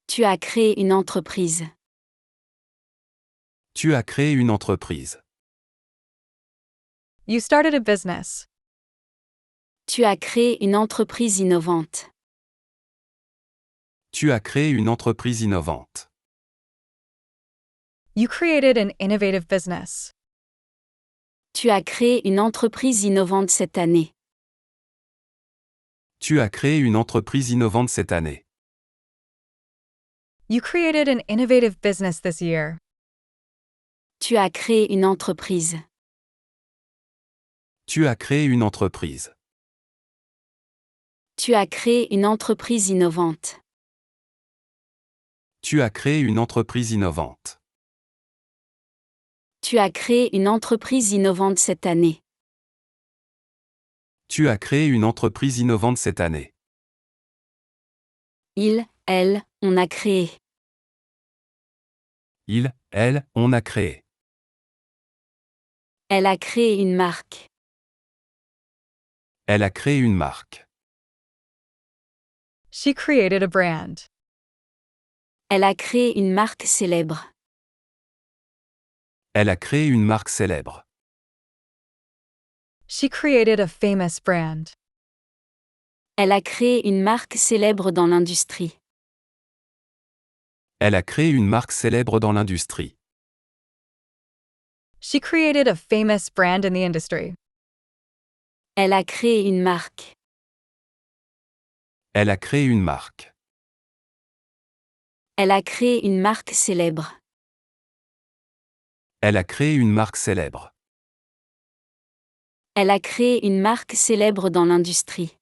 A: Tu as créé une entreprise.
B: Tu as créé une entreprise.
C: You started a business.
A: Tu as créé une entreprise innovante.
B: Tu as créé une entreprise innovante.
C: You created an innovative business.
A: Tu as créé une entreprise innovante cette année.
B: Tu as créé une entreprise innovante cette année.
C: You created an innovative business this year.
A: Tu as créé une entreprise.
B: Tu as créé une entreprise.
A: Tu as créé une entreprise innovante.
B: Tu as créé une entreprise innovante.
A: Tu as créé une entreprise innovante cette année.
B: Tu as créé une entreprise innovante cette année.
A: Il, elle, on a créé.
B: Il, elle, on a créé.
A: Elle a créé une marque.
B: Elle a créé une marque.
C: She created a brand.
A: Elle a créé une marque célèbre.
B: Elle a créé une marque célèbre.
C: She created a famous brand.
A: Elle a créé une marque célèbre dans l'industrie.
B: Elle a créé une marque célèbre dans l'industrie.
C: She created a famous brand in the industry.
A: Elle a créé une marque.
B: Elle a créé une marque.
A: Elle a créé une marque célèbre.
B: Elle a créé une marque célèbre.
A: Elle a créé une marque célèbre dans l'industrie.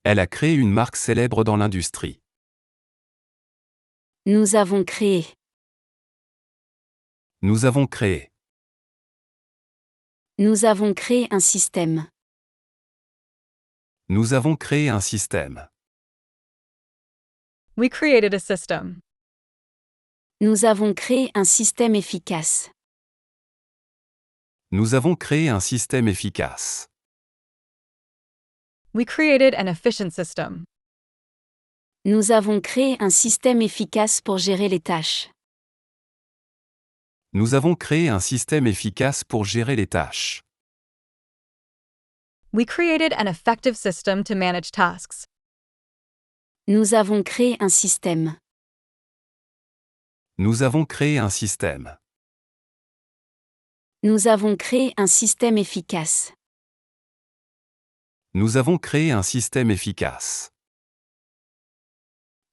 B: Elle a créé une marque célèbre dans l'industrie.
A: Nous avons créé.
B: Nous avons créé.
A: Nous avons créé un système.
B: Nous avons créé un système.
C: We created a system.
A: Nous avons créé un système efficace.
B: Nous avons créé un système efficace.
C: We created an efficient system.
A: Nous avons créé un système efficace pour gérer les tâches.
B: Nous avons créé un système efficace pour gérer les tâches.
C: We created an effective system to manage tasks.
A: Nous avons créé un système.
B: Nous avons créé un système.
A: Nous avons créé un système efficace.
B: Nous avons créé un système efficace.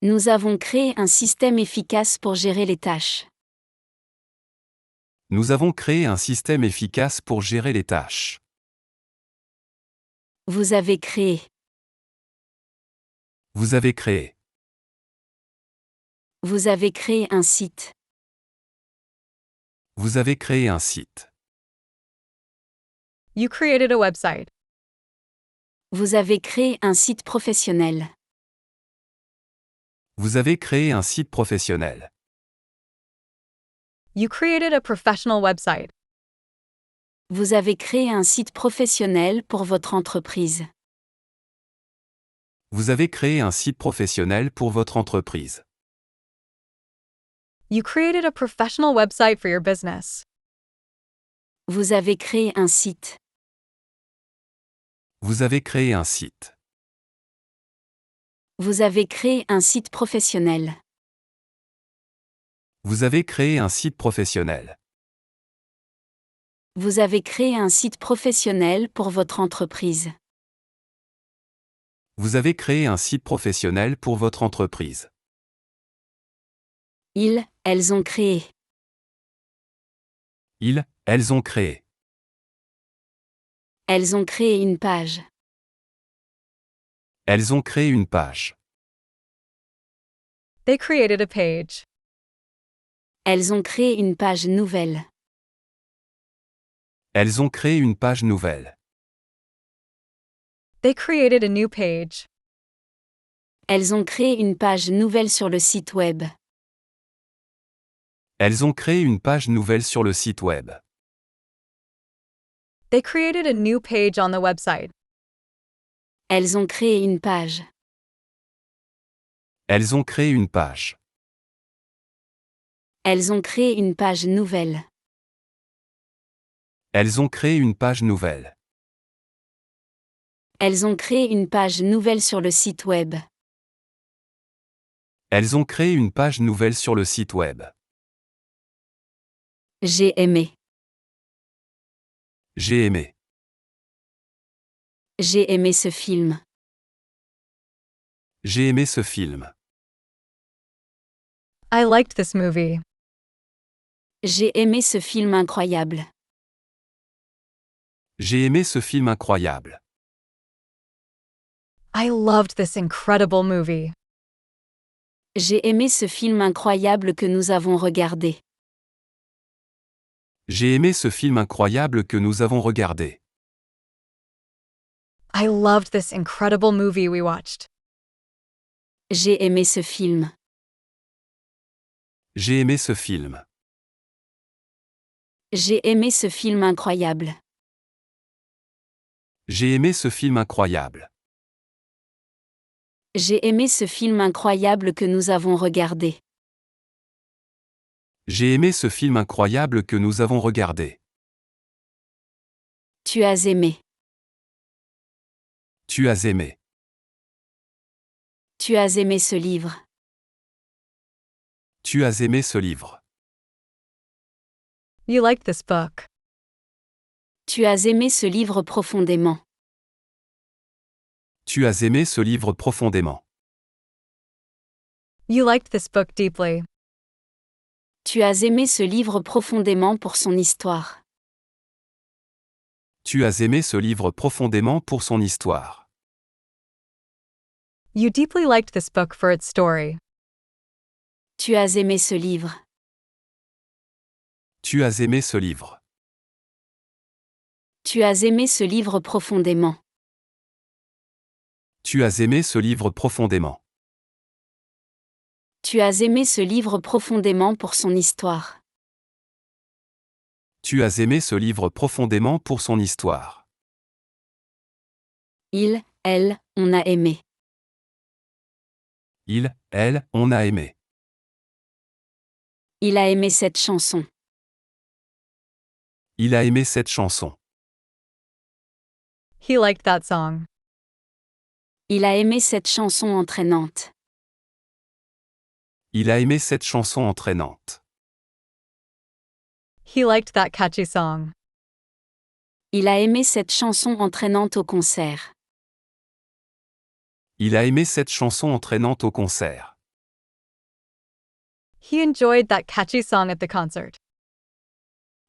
A: Nous avons créé un système efficace pour gérer les tâches.
B: Nous avons créé un système efficace pour gérer les tâches.
A: Vous avez créé.
B: Vous avez créé.
A: Vous avez créé un site.
B: Vous avez créé un site.
C: You created a website.
A: Vous avez créé un site professionnel.
B: Vous avez créé un site professionnel.
C: You created a professional website.
A: Vous avez créé un site professionnel pour votre entreprise.
B: Vous avez créé un site professionnel pour votre entreprise.
C: You created a professional website for your business.
A: Vous avez créé un site.
B: Vous avez créé un site.
A: Vous avez créé un site professionnel.
B: Vous avez créé un site professionnel.
A: Vous avez créé un site professionnel pour votre entreprise.
B: Vous avez créé un site professionnel pour votre entreprise.
A: Ils, elles ont créé.
B: Ils, elles ont créé.
A: Elles ont créé une page.
B: Elles ont créé une page.
C: They created a page.
A: Elles ont créé une page nouvelle.
B: Elles ont créé une page nouvelle.
C: They created a new page.
A: Elles ont créé une page nouvelle sur le site web.
B: Elles ont créé une page nouvelle sur le site web.
C: They created a new page on the website.
A: Elles ont créé une page.
B: Elles ont créé une page.
A: Elles ont créé une page nouvelle.
B: Elles ont créé une page nouvelle.
A: Elles ont créé une page nouvelle sur le site web.
B: Elles ont créé une page nouvelle sur le site web.
A: J'ai aimé.
B: J'ai aimé.
A: J'ai aimé ce film.
B: J'ai aimé ce film.
C: I liked this movie.
A: J'ai aimé ce film incroyable.
B: J'ai aimé ce film incroyable.
C: I loved this incredible movie.
A: J'ai aimé ce film incroyable que nous avons regardé.
B: J'ai aimé ce film incroyable que nous avons regardé.
C: I loved this incredible movie we watched.
A: J'ai aimé ce film.
B: J'ai aimé ce film.
A: J'ai aimé ce film incroyable.
B: J'ai aimé ce film incroyable.
A: J'ai aimé ce film incroyable que nous avons regardé.
B: J'ai aimé ce film incroyable que nous avons regardé.
A: Tu as aimé.
B: Tu as aimé.
A: Tu as aimé ce livre.
B: Tu as aimé ce livre.
C: You liked this book.
A: Tu as aimé ce livre profondément.
B: Tu as aimé ce livre profondément.
C: You liked this book deeply.
A: Tu as aimé ce livre profondément pour son histoire.
B: Tu as aimé ce livre profondément pour son histoire.
C: You deeply liked this book for its story.
A: Tu as aimé ce livre.
B: Tu as aimé ce livre.
A: Tu as aimé ce livre profondément.
B: Tu as aimé ce livre profondément.
A: Tu as aimé ce livre profondément pour son histoire.
B: Tu as aimé ce livre profondément pour son histoire.
A: Il, elle, on a aimé.
B: Il, elle, on a aimé.
A: Il a aimé cette chanson.
B: Il a aimé cette chanson.
C: He liked that song.
A: Il a aimé cette chanson entraînante.
B: Il a aimé cette chanson entraînante.
C: He liked that catchy song.
A: Il a aimé cette chanson entraînante au concert.
B: Il a aimé cette chanson entraînante au concert.
C: He enjoyed that catchy song at the concert.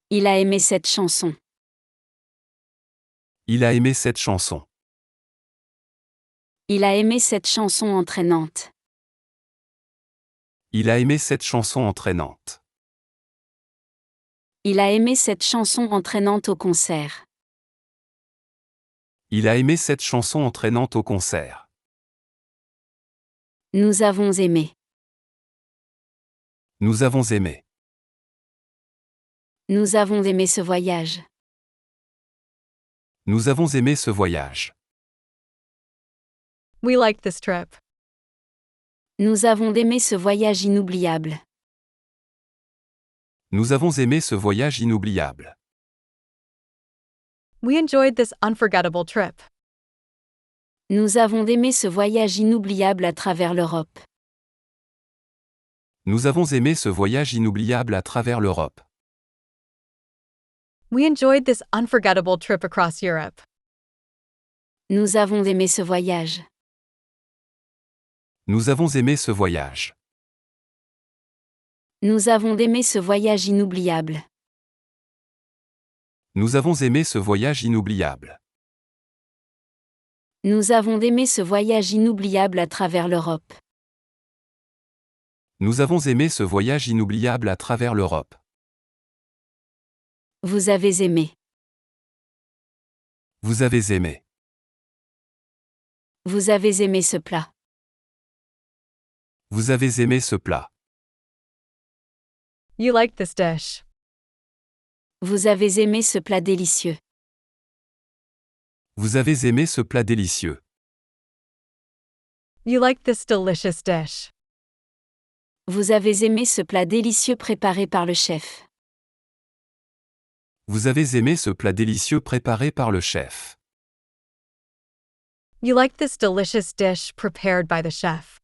A: Il a aimé cette chanson.
B: Il a aimé cette chanson.
A: Il a aimé cette chanson entraînante.
B: Il a aimé cette chanson entraînante.
A: Il a aimé cette chanson entraînante au concert.
B: Il a aimé cette chanson entraînante au concert.
A: Nous avons aimé.
B: Nous avons aimé.
A: Nous avons aimé ce voyage.
B: Nous avons aimé ce voyage.
C: We liked this trip.
A: Nous avons aimé ce voyage inoubliable.
B: Nous avons aimé ce voyage inoubliable.
C: We enjoyed this unforgettable trip.
A: Nous avons aimé ce voyage inoubliable à travers l'Europe.
B: Nous avons aimé ce voyage inoubliable à travers l'Europe.
C: We enjoyed this unforgettable trip across Europe.
A: Nous avons aimé ce voyage.
B: Nous avons aimé ce voyage.
A: Nous avons aimé ce voyage inoubliable.
B: Nous avons aimé ce voyage inoubliable.
A: Nous avons aimé ce voyage inoubliable à travers l'Europe.
B: Nous avons aimé ce voyage inoubliable à travers l'Europe.
A: Vous avez aimé.
B: Vous avez aimé.
A: Vous avez aimé ce plat.
B: Vous avez aimé ce plat.
C: You like this dish.
A: Vous avez aimé ce plat délicieux.
B: Vous avez aimé ce plat délicieux.
C: You like this delicious dish.
A: Vous avez aimé ce plat délicieux préparé par le chef.
B: Vous avez aimé ce plat délicieux préparé par le chef.
C: You like this delicious dish prepared by the chef.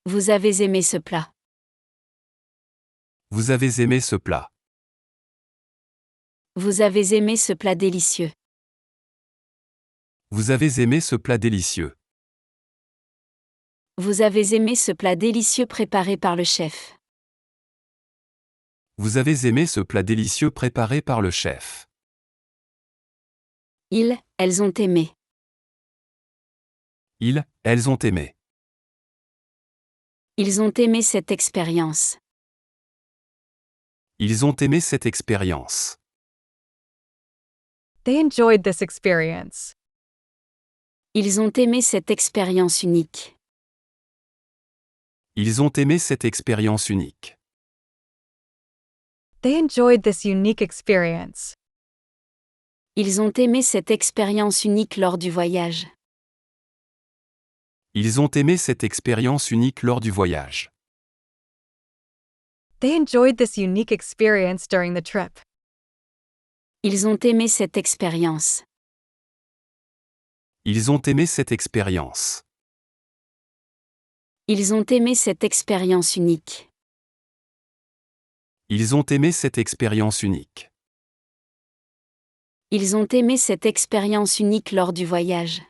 A: Vous avez aimé ce plat.
B: Vous avez aimé ce plat.
A: Vous avez aimé ce plat délicieux.
B: Vous avez aimé ce plat délicieux.
A: Vous avez aimé ce plat délicieux préparé par le chef.
B: Vous avez aimé ce plat délicieux préparé par le chef.
A: Elles ont aimé.
B: Elles ont aimé.
A: Ils ont aimé cette expérience.
B: Ils ont aimé cette expérience.
C: They enjoyed this experience.
A: Ils ont aimé cette expérience unique.
B: Ils ont aimé cette expérience unique.
C: They enjoyed this unique experience.
A: Ils ont aimé cette expérience unique lors du voyage.
B: Ils ont aimé cette expérience unique lors du voyage.
C: They enjoyed this unique experience during the trip.
A: Ils ont aimé cette expérience.
B: Ils ont aimé cette expérience.
A: Ils ont aimé cette expérience unique.
B: Ils ont aimé cette expérience unique.
A: Ils ont aimé cette expérience unique lors du voyage.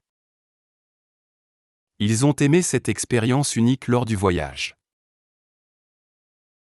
B: Ils ont aimé cette expérience unique lors du voyage.